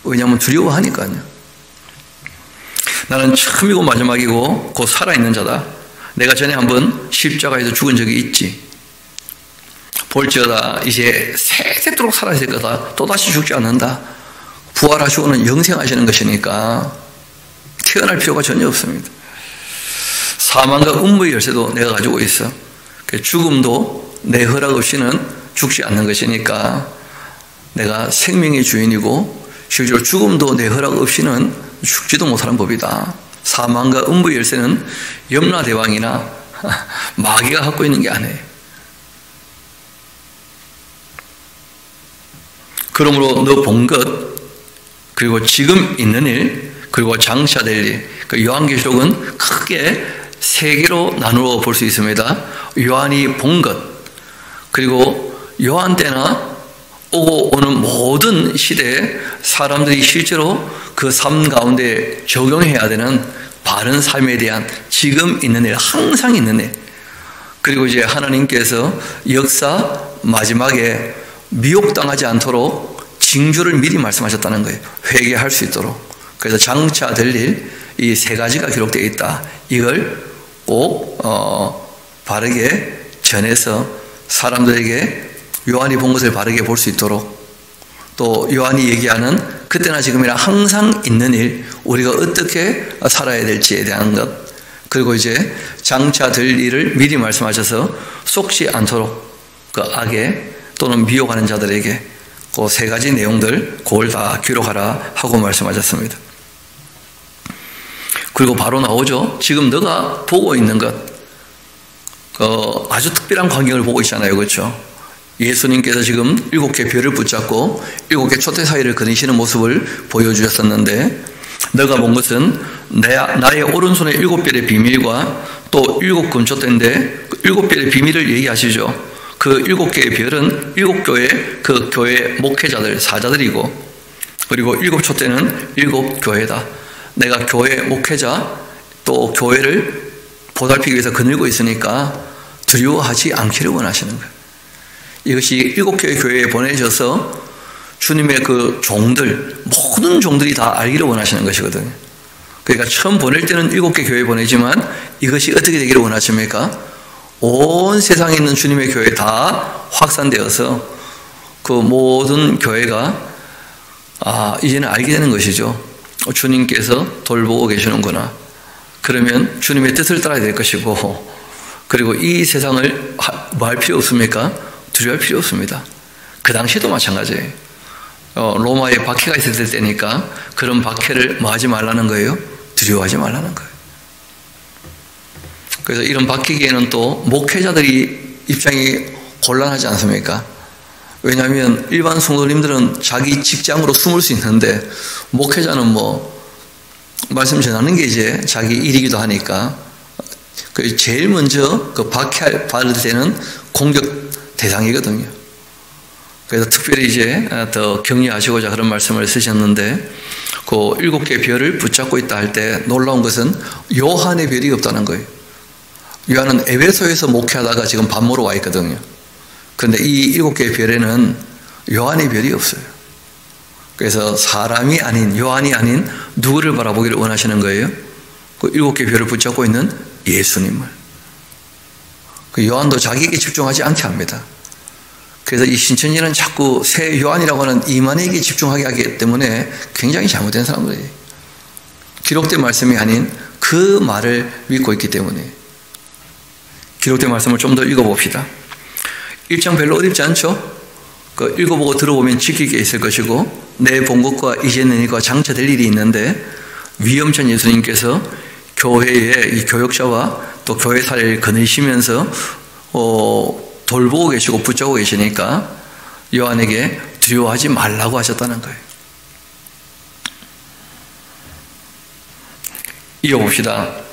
왜냐하면 두려워하니까요. 나는 처음이고 마지막이고 곧 살아있는 자다. 내가 전에 한번 십자가에서 죽은 적이 있지. 볼지어다 이제 세세토록 살아있을 거다. 또다시 죽지 않는다. 부활하시고는 영생하시는 것이니까 태어날 필요가 전혀 없습니다. 사망과 음부의 열쇠도 내가 가지고 있어. 죽음도 내 허락 없이는 죽지 않는 것이니까 내가 생명의 주인이고, 실제로 죽음도 내 허락 없이는 죽지도 못하는 법이다. 사망과 음부의 열쇠는 염라대왕이나 마귀가 갖고 있는 게 아니에요. 그러므로 너 본 것, 그리고 지금 있는 일, 그리고 장차 될 일, 그 요한계시록은 크게 3개로 나누어 볼 수 있습니다. 요한이 본 것, 그리고 요한 때나 오고 오는 모든 시대에 사람들이 실제로 그 삶 가운데 적용해야 되는 바른 삶에 대한 지금 있는 일, 항상 있는 일, 그리고 이제 하나님께서 역사 마지막에 미혹당하지 않도록 징조를 미리 말씀하셨다는 거예요. 회개할 수 있도록. 그래서 장차 될 일, 이 세 가지가 기록되어 있다. 이걸 꼭 바르게 전해서 사람들에게 요한이 본 것을 바르게 볼 수 있도록, 또 요한이 얘기하는 그때나 지금이나 항상 있는 일, 우리가 어떻게 살아야 될지에 대한 것, 그리고 이제 장차 될 일을 미리 말씀하셔서 속지 않도록 그 악에 또는 미혹하는 자들에게 그 세 가지 내용들 그걸 다 기록하라 하고 말씀하셨습니다. 그리고 바로 나오죠. 지금 너가 보고 있는 것, 아주 특별한 광경을 보고 있잖아요. 그렇죠? 예수님께서 지금 7개 별을 붙잡고 7개 촛대 사이를 그리시는 모습을 보여주셨었는데, 너가 본 것은 나의 오른손에 7별의 비밀과 또 7금촛대인데 그 7별의 비밀을 얘기하시죠. 그 7개의 별은 7교회 그 교회 목회자들, 사자들이고, 그리고 7촛대는 7교회다. 내가 교회 목회자 또 교회를 보살피기 위해서 거느리고 있으니까 두려워하지 않기를 원하시는 거예요. 이것이 7개의 교회에 보내셔서 주님의 그 종들, 모든 종들이 다 알기를 원하시는 것이거든요. 그러니까 처음 보낼 때는 7개 교회에 보내지만 이것이 어떻게 되기를 원하십니까? 온 세상에 있는 주님의 교회에 다 확산되어서 그 모든 교회가 이제는 알게 되는 것이죠. 주님께서 돌보고 계시는구나. 그러면 주님의 뜻을 따라야 될 것이고, 그리고 이 세상을 뭐 할 필요 없습니까? 두려워할 필요 없습니다. 그 당시에도 마찬가지예요. 로마에 박해가 있을 때니까 그런 박해를 뭐 하지 말라는 거예요? 두려워하지 말라는 거예요. 그래서 이런 박해기에는 또 목회자들이 입장이 곤란하지 않습니까? 왜냐하면 일반 성도님들은 자기 직장으로 숨을 수 있는데, 목회자는 뭐 말씀 전하는 게 이제 자기 일이기도 하니까 제일 먼저 그 박해받을 때는 공격 대상이거든요. 그래서 특별히 이제 더 격려하시고자 그런 말씀을 쓰셨는데, 그 7개의 별을 붙잡고 있다 할 때 놀라운 것은 요한의 별이 없다는 거예요. 요한은 에베소에서 목회하다가 지금 반모로 와 있거든요. 그런데 이 7개의 별에는 요한의 별이 없어요. 그래서 사람이 아닌, 요한이 아닌 누구를 바라보기를 원하시는 거예요? 그 7개의 별을 붙잡고 있는 예수님을. 그 요한도 자기에게 집중하지 않게 합니다. 그래서 이 신천지는 자꾸 새 요한이라고 하는 이만에게 집중하게 하기 때문에 굉장히 잘못된 사람들이에요. 기록된 말씀이 아닌 그 말을 믿고 있기 때문에. 기록된 말씀을 좀 더 읽어봅시다. 1장 별로 어렵지 않죠? 그 읽어보고 들어보면 지킬 게 있을 것이고, 내 본 것과 이제 는 일과 장차 될 일이 있는데, 위엄찬 예수님께서 교회의 이 교역자와 또 교회 사례를 거느시면서 돌보고 계시고 붙잡고 계시니까 요한에게 두려워하지 말라고 하셨다는 거예요. 이어봅시다.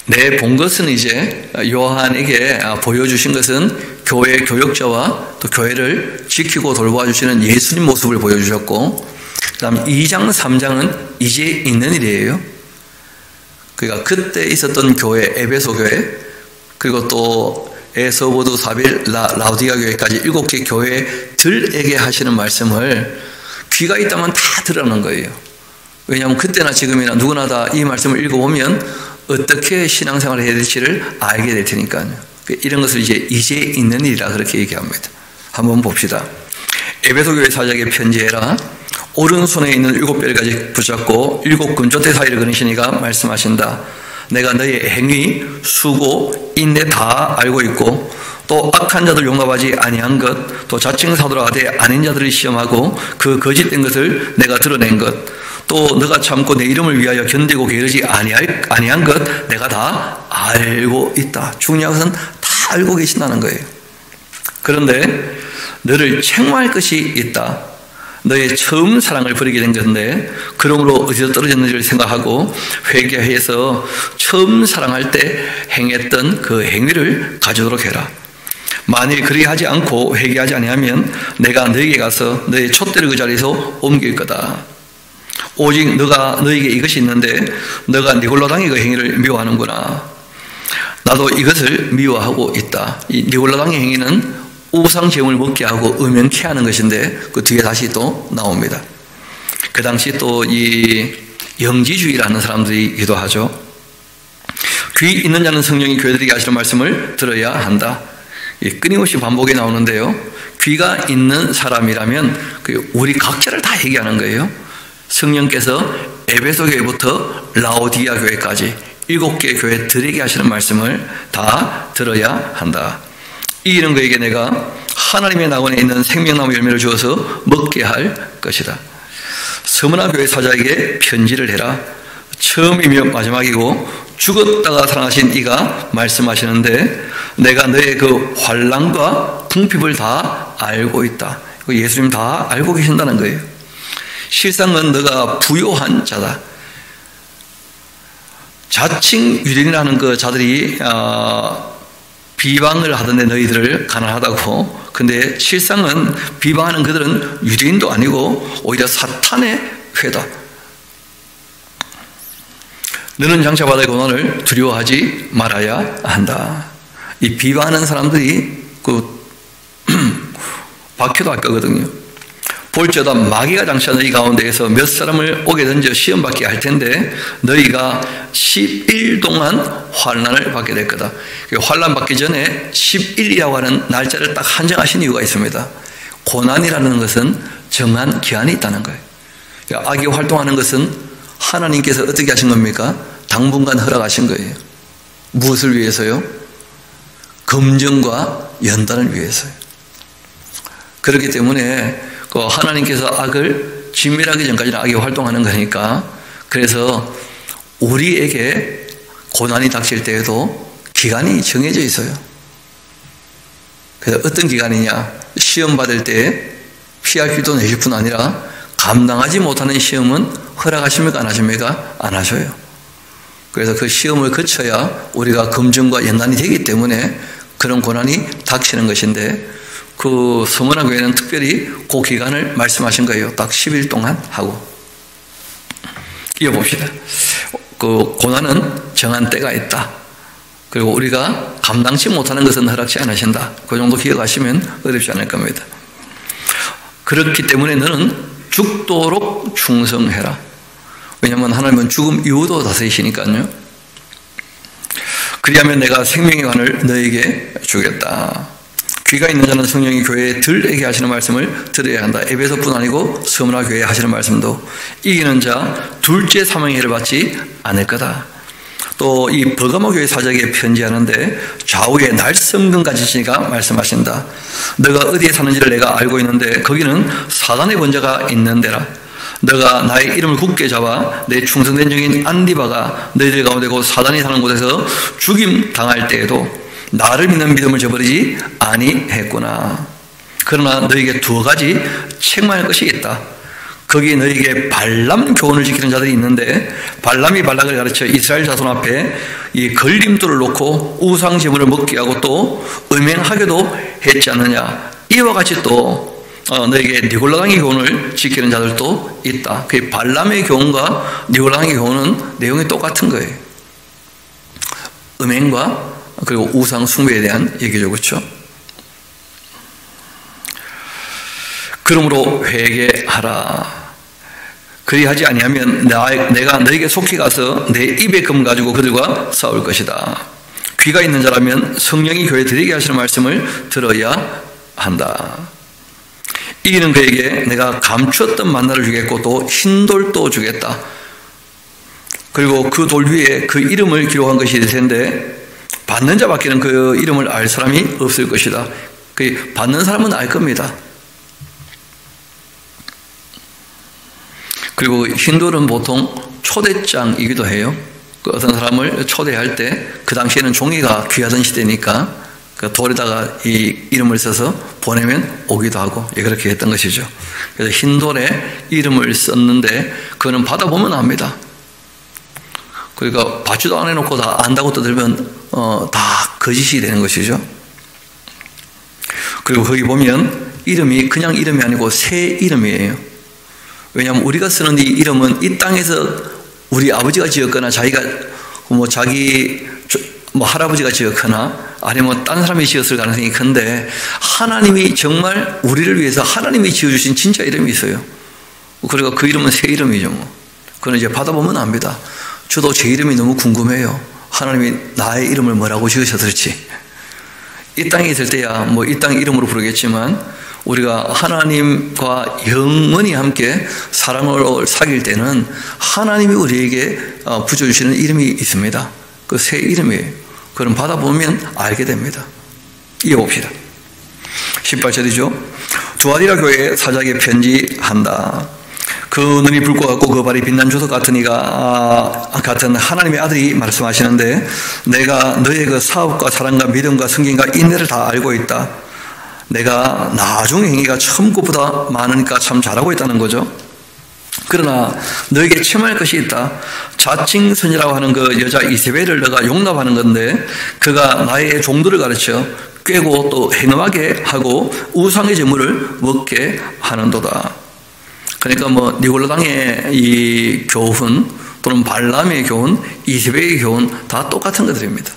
내 본 것은 이제 요한에게 보여주신 것은 교회 교역자와 또 교회를 지키고 돌보아 주시는 예수님 모습을 보여주셨고, 그 다음 2장 3장은 이제 있는 일이에요. 그러니까 그때 있었던 교회, 에베소 교회, 그리고 또 에서보드, 사빌, 라우디가 교회까지 7개 교회들에게 하시는 말씀을 귀가 있다면 다 들으라는 거예요. 왜냐하면 그때나 지금이나 누구나 다 이 말씀을 읽어보면 어떻게 신앙생활을 해야 될지를 알게 될 테니까요. 이런 것을 이제 있는 일이라 그렇게 얘기합니다. 한번 봅시다. 에베소 교회 사자에게 편지해라. 오른손에 있는 7별까지 붙잡고 7금촛대 사이를 그리시니가 말씀하신다. 내가 너의 행위, 수고, 인내 다 알고 있고, 또 악한 자들 용납하지 아니한 것, 또 자칭 사도라 하되 아닌 자들을 시험하고 그 거짓된 것을 내가 드러낸 것, 또 너가 참고 내 이름을 위하여 견디고 게으르지 아니한 것 내가 다 알고 있다. 중요한 것은 다 알고 계신다는 거예요. 그런데 너를 책망할 것이 있다. 너의 처음 사랑을 버리게 된 건데, 그러므로 어디서 떨어졌는지를 생각하고 회개해서 처음 사랑할 때 행했던 그 행위를 가져오도록 해라. 만일 그리하지 않고 회개하지 아니하면 내가 너에게 가서 너의 촛대를 그 자리에서 옮길 거다. 오직 너에게 이것이 있는데 너가 니골라당의 그 행위를 미워하는구나. 나도 이것을 미워하고 있다. 이 니골라당의 행위는 우상 제물을 먹게 하고 음행케 하는 것인데 그 뒤에 다시 또 나옵니다. 그 당시 또 이 영지주의라는 사람들이기도 하죠. 귀 있는 자는 성령이 교회들에게 하시는 말씀을 들어야 한다. 끊임없이 반복이 나오는데요. 귀가 있는 사람이라면 우리 각자를 다 얘기하는 거예요. 성령께서 에베소 교회부터 라오디아 교회까지 7개 교회들에게 하시는 말씀을 다 들어야 한다. 이기는 그에게 내가 하나님의 낙원에 있는 생명나무 열매를 주어서 먹게 할 것이다. 서머나 교회 사자에게 편지를 해라. 처음이며 마지막이고 죽었다가 살아나신 이가 말씀하시는데 내가 너의 그 환난과 궁핍을 다 알고 있다. 예수님 다 알고 계신다는 거예요. 실상은 너가 부요한 자다. 자칭 유대인이라는 그 자들이 비방을 하던데 너희들을 가난하다고. 근데 실상은 비방하는 그들은 유대인도 아니고 오히려 사탄의 회다. 너는 장차 받을 고난을 두려워하지 말아야 한다. 이 비방하는 사람들이 박혀도 할 거거든요. 볼지어다 마귀가 장차 너희 가운데에서 몇 사람을 오게 던져 시험 받게 할 텐데 너희가 10일 동안 환난을 받게 될 거다. 환난 받기 전에 10일이라고 하는 날짜를 딱 한정하신 이유가 있습니다. 고난이라는 것은 정한 기한이 있다는 거예요. 악이 활동하는 것은 하나님께서 어떻게 하신 겁니까? 당분간 허락하신 거예요. 무엇을 위해서요? 검증과 연단을 위해서요. 그렇기 때문에 하나님께서 악을 진멸하기 전까지는 악이 활동하는 거니까, 그래서 우리에게 고난이 닥칠 때에도 기간이 정해져 있어요. 그래서 어떤 기간이냐? 시험 받을 때 피할 길도 내실 뿐 아니라 감당하지 못하는 시험은 허락하십니까? 안 하십니까? 안 하셔요. 그래서 그 시험을 거쳐야 우리가 검증과 연단이 되기 때문에 그런 고난이 닥치는 것인데, 그 서머나 교회는 특별히 그 기간을 말씀하신 거예요. 딱 10일 동안 하고. 이어봅시다. 그 고난은 정한 때가 있다. 그리고 우리가 감당치 못하는 것은 허락지 않으신다. 그 정도 기억하시면 어렵지 않을 겁니다. 그렇기 때문에 너는 죽도록 충성해라. 왜냐하면 하나님은 죽음 이후도 다스리시니까요. 그리하면 내가 생명의 관을 너에게 주겠다. 귀가 있는 자는 성령이 교회들에게 하시는 말씀을 들어야 한다. 에베소뿐 아니고 서머나 교회에 하시는 말씀도 이기는 자 둘째 사망의 해를 받지 않을 거다. 또 이 버가모 교회 사자에게 편지하는데 좌우에 날성근같이 있으니까 말씀하신다. 너가 어디에 사는지를 내가 알고 있는데 거기는 사단의 권자가 있는 데라. 너가 나의 이름을 굳게 잡아 내 충성된 종인 안디바가 너희들 가운데 곧 사단이 사는 곳에서 죽임 당할 때에도 나를 믿는 믿음을 저버리지 아니했구나. 그러나 너에게 2가지 책망할 것이 있다. 거기에 너에게 발람 교훈을 지키는 자들이 있는데, 발람이 발락을 가르쳐 이스라엘 자손 앞에 이 걸림돌을 놓고 우상 제물을 먹게 하고 또 음행하게도 했지 않느냐. 이와 같이 또 너에게 니골라당의 교훈을 지키는 자들도 있다. 그 발람의 교훈과 니골라당의 교훈은 내용이 똑같은 거예요. 음행과 그리고 우상 숭배에 대한 얘기죠. 그렇죠? 그러므로 회개하라. 그리하지 아니하면 내가 너에게 속히 가서 내 입의 금 가지고 그들과 싸울 것이다. 귀가 있는 자라면 성령이 교회들에게 하시는 말씀을 들어야 한다. 이기는 그에게 내가 감추었던 만나를 주겠고 또 흰돌도 주겠다. 그리고 그 돌 위에 그 이름을 기록한 것이 될 텐데 받는 자밖에는 그 이름을 알 사람이 없을 것이다. 그 받는 사람은 알 겁니다. 그리고 흰돌은 보통 초대장이기도 해요. 그 어떤 사람을 초대할 때 그 당시에는 종이가 귀하던 시대니까 그 돌에다가 이 이름을 써서 보내면 오기도 하고 그렇게 했던 것이죠. 그래서 흰돌에 이름을 썼는데 그거는 받아보면 압니다. 그러니까 받지도 안 해놓고 다 안다고 떠들면 다 거짓이 되는 것이죠. 그리고 거기 보면 이름이 그냥 이름이 아니고 새 이름이에요. 왜냐하면 우리가 쓰는 이 이름은 이 땅에서 우리 아버지가 지었거나 자기 할아버지가 지었거나 아니면 딴 사람이 지었을 가능성이 큰데, 하나님이 정말 우리를 위해서 하나님이 지어주신 진짜 이름이 있어요. 그리고 그 이름은 새 이름이죠. 그건 이제 받아보면 압니다. 저도 제 이름이 너무 궁금해요. 하나님이 나의 이름을 뭐라고 지으셨을지. 이 땅에 있을 때야 뭐 이 땅 이름으로 부르겠지만 우리가 하나님과 영원히 함께 사랑으로 사귈 때는 하나님이 우리에게 붙여주시는 이름이 있습니다. 그 새 이름이에요. 그럼 받아보면 알게 됩니다. 이어봅시다. 18절이죠. 두아디라 교회에 사자에게 편지한다. 그 눈이 붉고 같고 그 발이 빛난 주석 같은 이가 같은 하나님의 아들이 말씀하시는데 내가 너의 그 사업과 사랑과 믿음과 승진과 인내를 다 알고 있다. 내가 나중 행위가 처음 것보다 많으니까 참 잘하고 있다는 거죠. 그러나 너에게 체험할 것이 있다. 자칭 선지라고 하는 그 여자 이세벨을 너가 용납하는 건데 그가 나의 종들을 가르쳐 꿰고 또 행음하게 하고 우상의 제물을 먹게 하는도다. 그러니까 뭐 니골라당의 이 교훈 또는 발람의 교훈, 이세벨의 교훈 다 똑같은 것들입니다.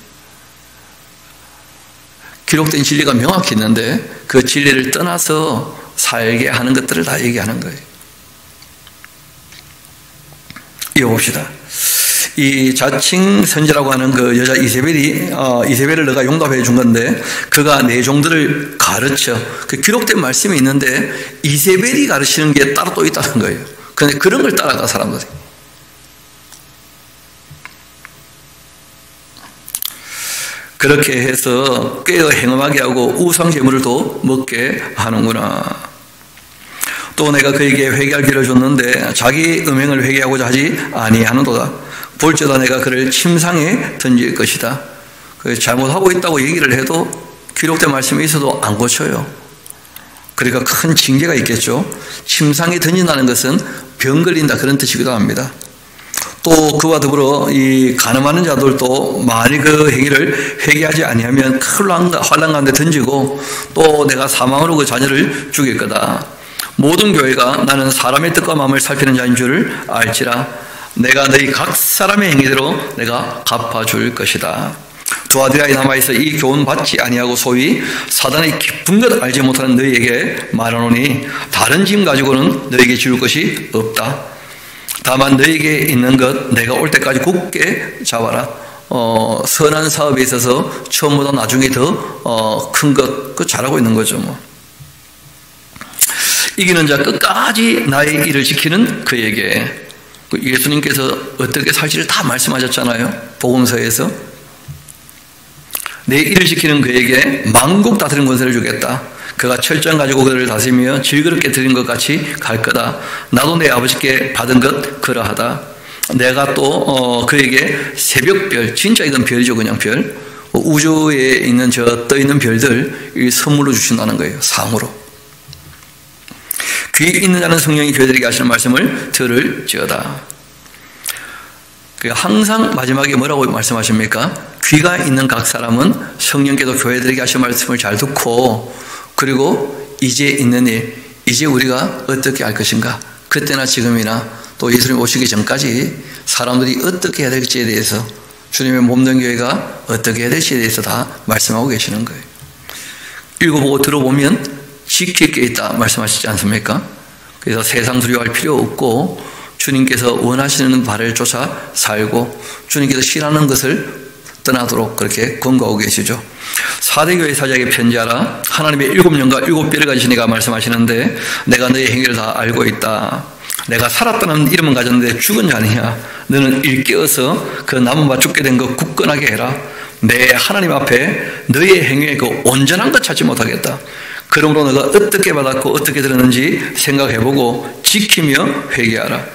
기록된 진리가 명확히 있는데 그 진리를 떠나서 살게 하는 것들을 다 얘기하는 거예요. 이어봅시다. 이 자칭 선지라고 하는 그 여자 이세벨을 너가 용납해 준 건데 그가 내 종들을 가르쳐. 그 기록된 말씀이 있는데 이세벨이 가르치는 게 따로 또 있다는 거예요. 그런데 그런 걸 따라가 사람들이. 그렇게 해서 꿰어 행음하게 하고 우상 제물을 또 먹게 하는구나. 또 내가 그에게 회개할 길을 줬는데 자기 음행을 회개하고자 하지 아니하는도다. 볼지어다 내가 그를 침상에 던질 것이다. 잘못하고 있다고 얘기를 해도 기록된 말씀이 있어도 안 고쳐요. 그러니까 큰 징계가 있겠죠. 침상에 던진다는 것은 병 걸린다 그런 뜻이기도 합니다. 또 그와 더불어 이 간음하는 자들도 만일 그 행위를 회개하지 아니하면 큰 환난 가운데 던지고 또 내가 사망으로 그 자녀를 죽일 거다. 모든 교회가 나는 사람의 뜻과 마음을 살피는 자인 줄을 알지라. 내가 너희 각 사람의 행위대로 내가 갚아줄 것이다. 두아디라에 남아있어 이 교훈 받지 아니하고 소위 사단의 깊은 것 알지 못하는 너희에게 말하노니 다른 짐 가지고는 너희에게 지울 것이 없다. 다만 너희에게 있는 것 내가 올 때까지 굳게 잡아라. 선한 사업에 있어서 처음보다 나중에 더 큰 것 그 잘하고 있는 거죠. 뭐. 이기는 자 끝까지 나의 일을 지키는 그에게. 예수님께서 어떻게 살지를 다 말씀하셨잖아요. 복음서에서. 내 일을 지키는 그에게 만국 다스리는 권세를 주겠다. 그가 철저히 가지고 그들을 다스리며 질그럽게 드린 것 같이 갈 거다. 나도 내 아버지께 받은 것 그러하다. 내가 또 그에게 새벽별, 진짜 이건 별이죠. 그냥 별. 우주에 있는 저 떠있는 별들 선물로 주신다는 거예요. 상으로. 귀 있는 자는 성령이 교회들에게 하시는 말씀을 들을지어다. 항상 마지막에 뭐라고 말씀하십니까? 귀가 있는 각 사람은 성령께서 교회들에게 하시는 말씀을 잘 듣고 그리고 이제 있는 일, 이제 우리가 어떻게 할 것인가? 그때나 지금이나 또 예수님 오시기 전까지 사람들이 어떻게 해야 될지에 대해서 주님의 몸된 교회가 어떻게 해야 될지에 대해서 다 말씀하고 계시는 거예요. 읽어보고 들어보면 지킬 게 있다 말씀하시지 않습니까? 그래서 세상 두려워할 필요 없고 주님께서 원하시는 바를 쫓아 살고 주님께서 싫어하는 것을 떠나도록 그렇게 권고하고 계시죠. 4대 교회 사자에게 편지하라. 하나님의 7년과 7배를 가지신 이가 말씀하시는데 내가 너의 행위를 다 알고 있다. 내가 살았다는 이름은 가졌는데 죽은 자니냐. 너는 일깨어서 그 남은 바 죽게 된 것 굳건하게 해라. 내 하나님 앞에 너의 행위의 그 온전한 것 찾지 못하겠다. 그러므로 너가 어떻게 받았고 어떻게 들었는지 생각해보고 지키며 회개하라.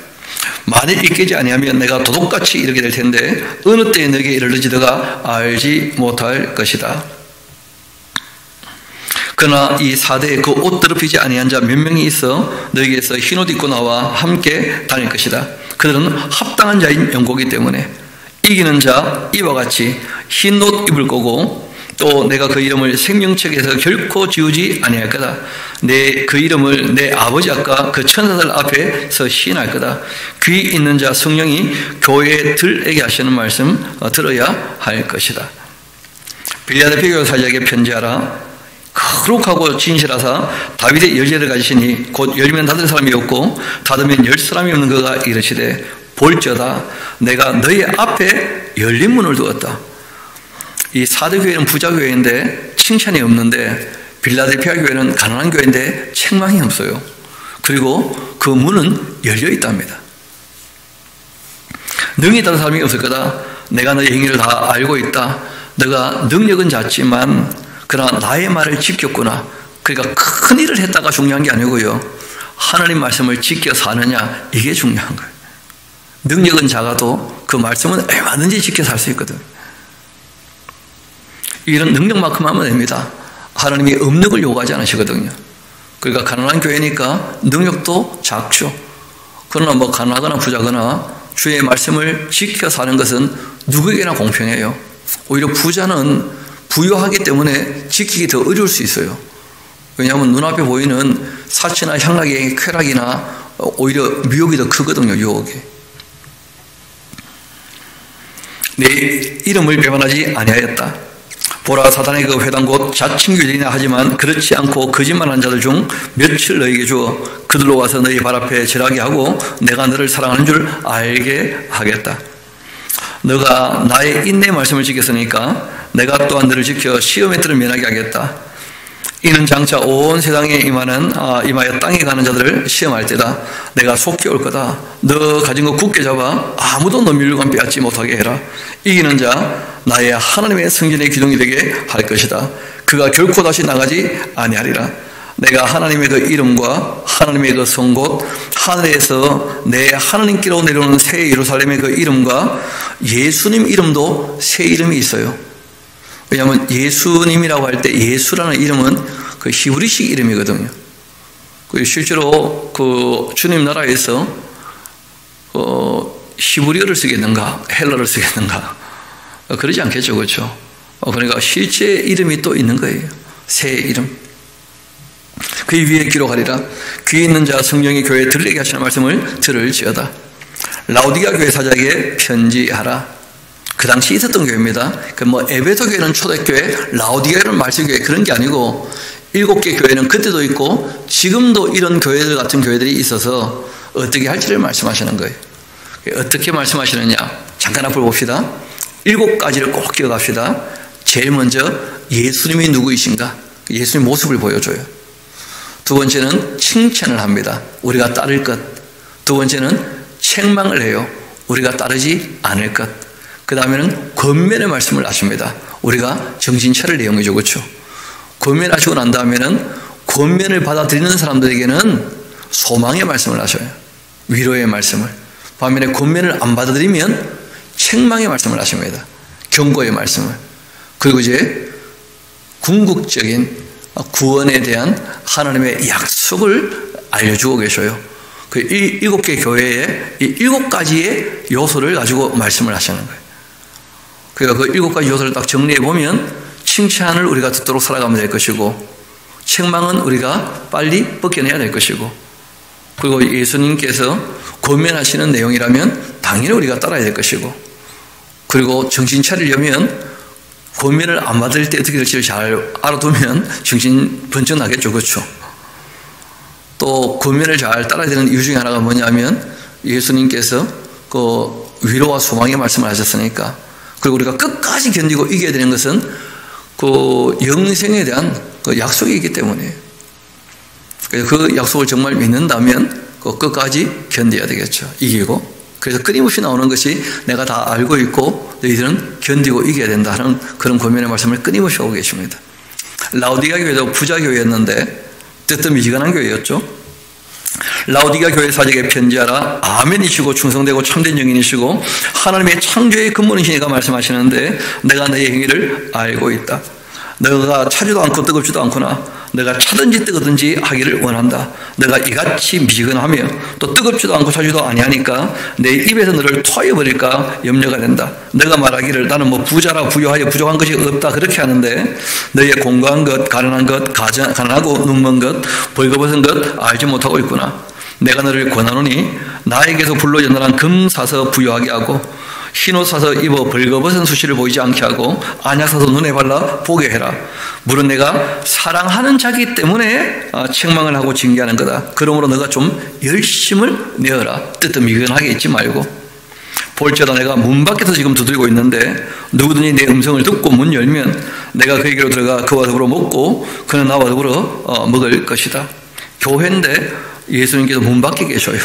만일 잊지 아니하면 내가 도둑같이 이르게 될 텐데 어느 때에 너에게 이르는지 너가 알지 못할 것이다. 그러나 이 4대에 그 옷 더럽히지 아니한 자 몇 명이 있어 너에게서 흰옷 입고 나와 함께 다닐 것이다. 그들은 합당한 자인 영고이기 때문에 이기는 자 이와 같이 흰옷 입을 거고 또 내가 그 이름을 생명책에서 결코 지우지 아니할 거다. 그 이름을 내 아버지 앞과 그 천사들 앞에서 시인할 거다. 귀 있는 자 성령이 교회들에게 하시는 말씀 들어야 할 것이다. 빌라델피아 교회 사자에게 편지하라. 거룩하고 진실하사 다윗의 열쇠를 가지시니 곧 열면 닫을 사람이 없고 닫으면 열 사람이 없는 그가 이르시되 볼지어다 내가 너희 앞에 열린 문을 두었다. 이 사대 교회는 부자 교회인데 칭찬이 없는데 빌라델피아 교회는 가난한 교회인데 책망이 없어요. 그리고 그 문은 열려 있답니다. 능히 다른 사람이 없을 거다. 내가 너의 행위를 다 알고 있다. 너가 능력은 작지만 그러나 나의 말을 지켰구나. 그러니까 큰 일을 했다가 중요한 게 아니고요. 하나님 말씀을 지켜 사느냐, 이게 중요한 거예요. 능력은 작아도 그 말씀은 얼마든지 지켜 살 수 있거든. 이런 능력만큼 하면 됩니다. 하나님이 업력을 요구하지 않으시거든요. 그러니까 가난한 교회니까 능력도 작죠. 그러나 뭐 가난하거나 부자거나 주의 말씀을 지켜 사는 것은 누구에게나 공평해요. 오히려 부자는 부유하기 때문에 지키기 더 어려울 수 있어요. 왜냐하면 눈앞에 보이는 사치나 향락의 쾌락이나 오히려 미혹이 더 크거든요. 유혹이. 내 이름을 배반하지 아니하였다. 보라, 사단의 그 회당 곧 자칭교리나 하지만 그렇지 않고 거짓말하는 자들 중 며칠 너에게 주어 그들로 와서 너희 발 앞에 절하게 하고 내가 너를 사랑하는 줄 알게 하겠다. 너가 나의 인내의 말씀을 지켰으니까 내가 또한 너를 지켜 시험의 뜰을 면하게 하겠다. 이는 장차 온 세상에 임하여 땅에 가는 자들을 시험할 때다. 내가 속히 올 거다. 너 가진 거 굳게 잡아 아무도 너 밀관 빼앗지 못하게 해라. 이기는 자 나의 하나님의 성전의 기둥이 되게 할 것이다. 그가 결코 다시 나가지 아니하리라. 내가 하나님의 그 이름과 하나님의 그 성 곧 하늘에서 내 하나님께로 내려오는 새 예루살렘의 그 이름과 예수님 이름도 새 이름이 있어요. 왜냐하면 예수님이라고 할 때 예수라는 이름은 그 히브리식 이름이거든요. 실제로 그 주님 나라에서 히브리어를 쓰겠는가 헬라를 쓰겠는가 그러지 않겠죠. 그렇죠? 그러니까 실제 이름이 또 있는 거예요. 새 이름. 그 위에 기록하리라. 귀 있는 자 성령이 교회에 들리게 하시는 말씀을 들을지어다. 라오디게아 교회 사자에게 편지하라. 그 당시 있었던 교회입니다. 에베소 교회는 초대교회, 라오디게아는 말씀교회 그런 게 아니고 7개 교회는 그때도 있고 지금도 이런 교회들 같은 교회들이 있어서 어떻게 할지를 말씀하시는 거예요. 어떻게 말씀하시느냐? 잠깐 앞을 봅시다. 7가지를 꼭 기억합시다. 제일 먼저 예수님이 누구이신가? 예수님 모습을 보여줘요. 두 번째는 칭찬을 합니다. 우리가 따를 것. 두 번째는 책망을 해요. 우리가 따르지 않을 것. 그 다음에는 권면의 말씀을 하십니다. 우리가 정신 차릴 내용이죠. 그렇죠? 권면하시고 난 다음에는 권면을 받아들이는 사람들에게는 소망의 말씀을 하셔요. 위로의 말씀을. 반면에 권면을 안 받아들이면 책망의 말씀을 하십니다. 경고의 말씀을. 그리고 이제 궁극적인 구원에 대한 하나님의 약속을 알려주고 계셔요. 그 7개 교회에 이 7가지의 요소를 가지고 말씀을 하시는 거예요. 그러니까 그 7가지 요소를 딱 정리해 보면 칭찬을 우리가 듣도록 살아가면 될 것이고 책망은 우리가 빨리 벗겨내야 될 것이고 그리고 예수님께서 권면하시는 내용이라면 당연히 우리가 따라야 될 것이고 그리고 정신 차리려면 권면을 안 받을 때 어떻게 될지를 잘 알아두면 정신 번쩍 나겠죠. 그렇죠? 또 권면을 잘 따라야 되는 이유 중에 하나가 뭐냐면 예수님께서 그 위로와 소망의 말씀을 하셨으니까 그리고 우리가 끝까지 견디고 이겨야 되는 것은 그 영생에 대한 그 약속이 있기 때문에 그 약속을 정말 믿는다면 그 끝까지 견뎌야 되겠죠. 이기고. 그래서 끊임없이 나오는 것이 내가 다 알고 있고 너희들은 견디고 이겨야 된다 하는 그런 권면의 말씀을 끊임없이 하고 계십니다. 라오디게아 교회도 부자 교회였는데 뜨뜻미지근한 교회였죠. 라오디게아 교회 사직에 편지하라. 아멘이시고 충성되고 참된 영인이시고 하나님의 창조의 근본이시니까 말씀하시는데 내가 너의 행위를 알고 있다. 너가 차지도 않고 뜨겁지도 않구나. 너가 차든지 뜨거든지 하기를 원한다. 너가 이같이 미지근하며 또 뜨겁지도 않고 차지도 아니하니까 내 입에서 너를 토해버릴까 염려가 된다. 너가 말하기를 나는 뭐 부자라 부유하여 부족한 것이 없다 그렇게 하는데 너의 공고한 것, 가난한 것, 가난하고 눈먼 것, 벌거벗은 것 알지 못하고 있구나. 내가 너를 권하노니 나에게서 불로 연단한 금 사서 부유하게 하고 흰옷 사서 입어 벌거벗은 수시를 보이지 않게 하고 안약 사서 눈에 발라 보게 해라. 물은 내가 사랑하는 자기 때문에 책망을 하고 징계하는 거다. 그러므로 너가 좀 열심을 내어라. 뜨뜻미근하게 있지 말고 볼지어다 내가 문 밖에서 지금 두드리고 있는데 누구든지 내 음성을 듣고 문 열면 내가 그에게로 들어가 그와 더불어 먹고 그는 나와 더불어 먹을 것이다. 교회인데 예수님께서 문 밖에 계셔요.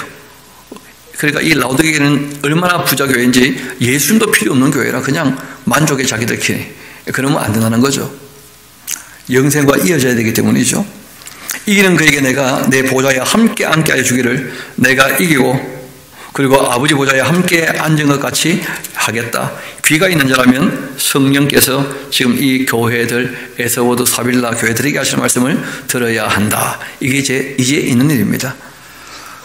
그러니까 이 라오디게는 얼마나 부자 교회인지 예수님도 필요 없는 교회라 그냥 만족해 자기들끼리. 그러면 안 된다는 거죠. 영생과 이어져야 되기 때문이죠. 이기는 그에게 내가 내 보좌에 함께 앉게 하여 주기를 내가 이기고 그리고 아버지 보좌에 함께 앉은 것 같이 하겠다. 귀가 있는 자라면 성령께서 지금 이 교회들 에스워드 사빌라 교회들에게 하시는 말씀을 들어야 한다. 이게 이제 있는 일입니다.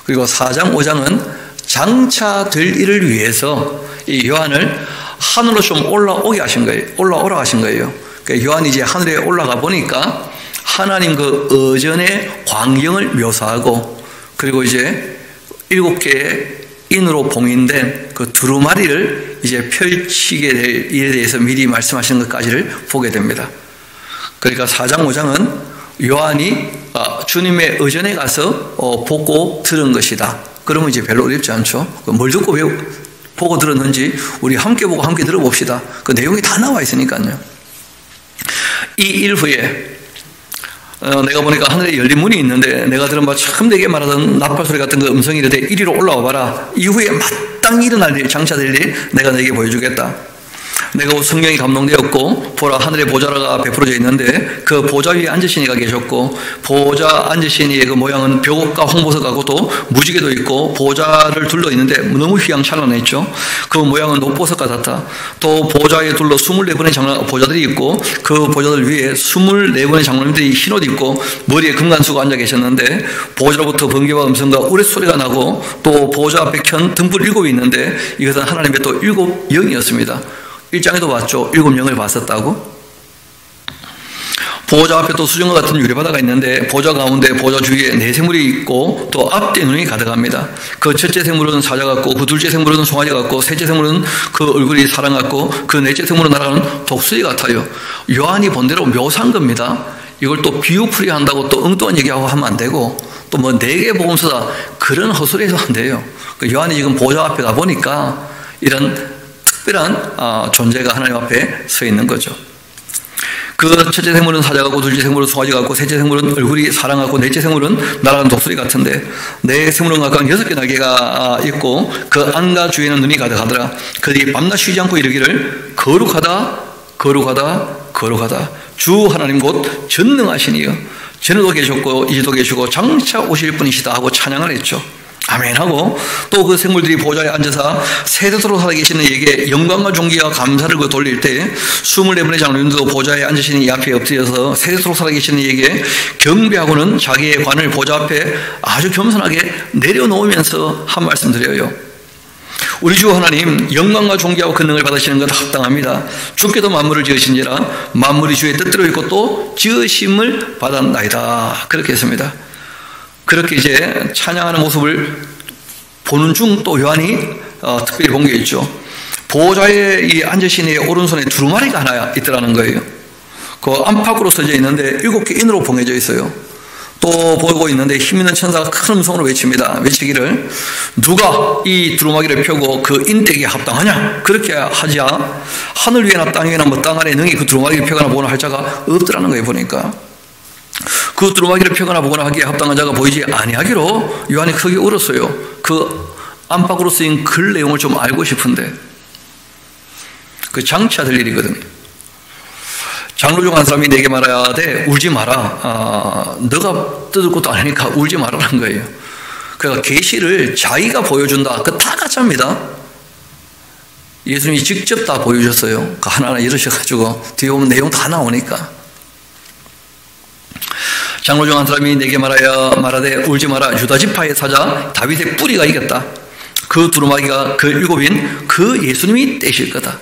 그리고 4장 5장은 장차 될 일을 위해서 이 요한을 하늘로 좀 올라오게 하신 거예요. 올라오라 하신 거예요. 그러니까 요한이 이제 하늘에 올라가 보니까 하나님 그 어전의 광경을 묘사하고 그리고 이제 7개의 인으로 봉인된 그 두루마리를 이제 펼치게 될 일에 대해서 미리 말씀하시는 것까지를 보게 됩니다. 그러니까 4장 5장은 요한이 주님의 의전에 가서 보고 들은 것이다. 그러면 이제 별로 어렵지 않죠. 뭘 듣고 보고 들었는지 우리 함께 보고 함께 들어봅시다. 그 내용이 다 나와 있으니까요. 이 일 후에 내가 보니까 하늘에 열린 문이 있는데 내가 들은 바 참 되게 말하던 나팔 소리 같은 그 음성이 이르되 이리로 올라와 봐라. 이후에 마땅히 일어날 일, 장차될 일 내가 너에게 보여주겠다. 내가 성령이 감동되었고 보라 하늘에 보좌가 베풀어져 있는데 그 보좌 위에 앉으신 이가 계셨고 보좌 앉으신 이의 그 모양은 벽옥과 홍보석 같고 또 무지개도 있고 보좌를 둘러 있는데 너무 휘황찬란했죠. 그 모양은 녹보석 같았다. 또 보좌에 둘러 24분의 보좌들이 있고 그 보좌들 위에 24분의 장로님들이 흰옷 입고 머리에 금관수가 앉아 계셨는데 보좌로부터 번개와 음성과 우레소리가 나고 또 보좌 앞에 켠 등불 7이 있는데 이것은 하나님의 또 7영이었습니다. 1장에도 봤죠. 7영을 봤었다고. 보좌 앞에 또 수정과 같은 유리바다가 있는데 보좌 가운데 보좌 주위에 4생물이 있고 또 앞뒤 눈이 가득합니다. 그 첫째 생물은 사자 같고 그 둘째 생물은 송아지 같고 셋째 생물은 그 얼굴이 사람 같고 그 넷째 생물은 날아가는 독수리 같아요. 요한이 본대로 묘사한 겁니다. 이걸 또 비유풀이 한다고 또 엉뚱한 얘기하고 하면 안 되고 또 뭐 4개 복음서다 그런 헛소리해도 안 돼요. 요한이 지금 보좌 앞에 가보니까 이런 특별한 존재가 하나님 앞에 서 있는 거죠. 그 첫째 생물은 사자 같고 둘째 생물은 송아지 같고 셋째 생물은 얼굴이 사람 같고 넷째 생물은 날아가는 독수리 같은데 네 생물은 각각 6개 날개가 있고 그 안과 주위에는 눈이 가득하더라. 그들이 밤낮 쉬지 않고 이르기를 거룩하다 거룩하다 거룩하다 주 하나님 곧 전능하시니여 전에도 계셨고 이제도 계시고 장차 오실 분이시다 하고 찬양을 했죠. 아멘 하고 또 그 생물들이 보좌에 앉아서 세대토록 살아계시는 이에게 영광과 존귀와 감사를 돌릴 때 24분의 장로님도 보좌에 앉으시는 이 앞에 엎드려서 세대토록 살아계시는 이에게 경배하고는 자기의 관을 보좌 앞에 아주 겸손하게 내려놓으면서 한 말씀 드려요. 우리 주 하나님 영광과 존귀하고 권능을 받으시는 것 합당합니다. 주께도 만물을 지으신지라 만물이 주의 뜻대로 있고 또 지으심을 받았나이다. 그렇게 했습니다. 그렇게 이제 찬양하는 모습을 보는 중 또 요한이 특별히 본 게 있죠. 보좌에 이 앉으신 이의 오른손에 두루마리가 하나 있더라는 거예요. 그 안팎으로 써져 있는데 7개 인으로 봉해져 있어요. 또 보고 있는데 힘있는 천사가 큰 음성으로 외칩니다. 외치기를 누가 이 두루마기를 펴고 그 인대기에 합당하냐? 그렇게 하자 하늘 위에나 땅 위에나 뭐 땅 아래 능히 그 두루마기를 펴거나 보거나 할 자가 없더라는 거예요. 보니까 그 두루마기를 펴거나 보거나 하기에 합당한 자가 보이지 아니하기로 요한이 크게 울었어요. 그 안팎으로 쓰인 글 내용을 좀 알고 싶은데 그 장차 될 일이거든요. 장로 중 한 사람이 내게 말해야 돼 울지 마라. 너가 뜯을 것도 아니니까 울지 말라는 거예요. 그러니까 계시를 자기가 보여준다. 그 다 가짜입니다. 예수님이 직접 다 보여주셨어요. 하나하나 이러셔가지고 뒤에 보면 내용 다 나오니까. 장로 중 한 사람이 내게 말하되 울지 마라. 유다 지파의 사자 다윗의 뿌리가 이겼다. 그 두루마기가 그 7인 그 예수님이 떼실 거다.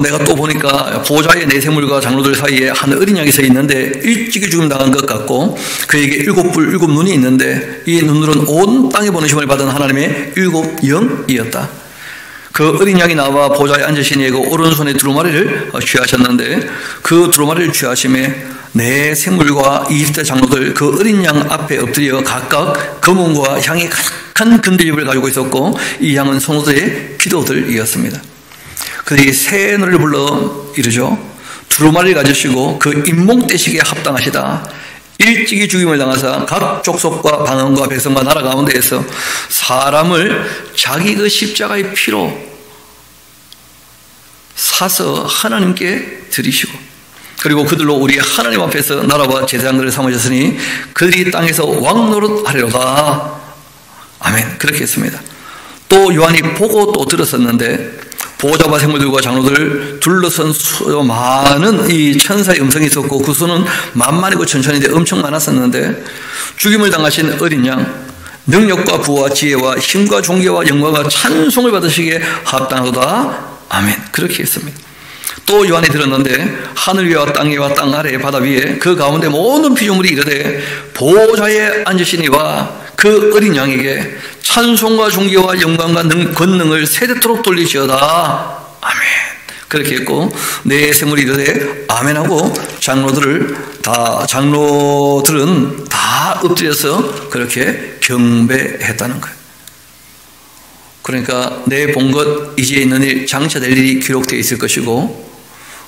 내가 또 보니까 보좌의 4생물과 장로들 사이에 한 어린 양이 서 있는데 일찍이 죽음 당한 것 같고 그에게 7불 7눈이 있는데 이 눈들은 온 땅에 보내심을 받은 하나님의 7영이었다. 그 어린 양이 나와 보좌에 앉으신 이의 그 오른손에 두루마리를 취하셨는데 그 두루마리를 취하심에 4생물과 20대 장로들 그 어린 양 앞에 엎드려 각각 검은과 향이 큰 근대집을 가지고 있었고 이 양은 성도들의 기도들이었습니다. 그들이 새 노래를 불러 이르죠. 두루마리를 가지시고 그 인목대식에 합당하시다. 일찍이 죽임을 당하사 각 족속과 방언과 백성과 나라 가운데에서 사람을 자기 그 십자가의 피로 사서 하나님께 드리시고 그리고 그들로 우리 하나님 앞에서 나라와 제사장들을 삼으셨으니 그들이 땅에서 왕노릇하리로다. 아멘. 그렇게 했습니다. 또 요한이 보고 또 들었었는데 보호자와 생물들과 장로들 둘러선 많은 이 천사의 음성이 있었고 그 수는 만만이고 천천인데 엄청 많았었는데 죽임을 당하신 어린 양 능력과 부와 지혜와 힘과 존귀와 영광과 찬송을 받으시기에 합당하도다. 아멘. 그렇게 했습니다. 또 요한이 들었는데 하늘 위와 땅 위와 땅 아래 바다 위에 그 가운데 모든 피조물이 이르되 보호자에 앉으시니와 그 어린 양에게 찬송과 존귀와 영광과 권능을 세대토록 돌리시어다. 아멘. 그렇게 했고 내 생물이 이르되 아멘하고 장로들은 다 엎드려서 그렇게 경배했다는 거예요. 그러니까 내 본 것 이제 있는 일 장차될 일이 기록되어 있을 것이고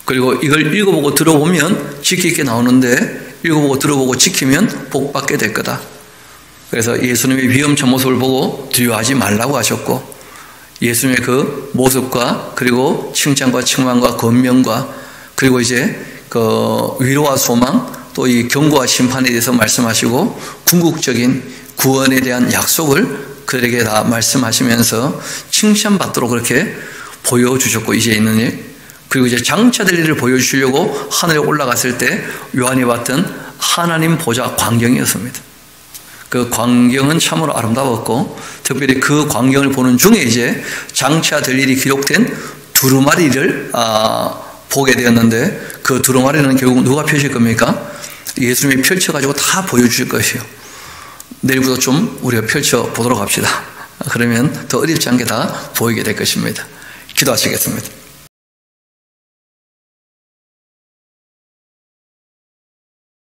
그리고 이걸 읽어보고 들어보면 지키게 나오는데 읽어보고 들어보고 지키면 복받게 될 거다. 그래서 예수님의 위험찬 모습을 보고 두려워하지 말라고 하셨고 예수님의 그 모습과 그리고 칭찬과 책망과 권면과 그리고 이제 그 위로와 소망 또 이 경고와 심판에 대해서 말씀하시고 궁극적인 구원에 대한 약속을 그들에게 다 말씀하시면서 칭찬받도록 그렇게 보여주셨고 이제 있는 일 그리고 이제 장차될 일을 보여주시려고 하늘에 올라갔을 때 요한이 봤던 하나님 보좌 광경이었습니다. 그 광경은 참으로 아름다웠고 특별히 그 광경을 보는 중에 이제 장차될 일이 기록된 두루마리를 보게 되었는데 그 두루마리는 결국 누가 펴실 겁니까? 예수님이 펼쳐가지고 다 보여주실 것이요. 내일부터 좀 우리가 펼쳐보도록 합시다. 그러면 더 어렵지 않게 다 보이게 될 것입니다. 기도하시겠습니다.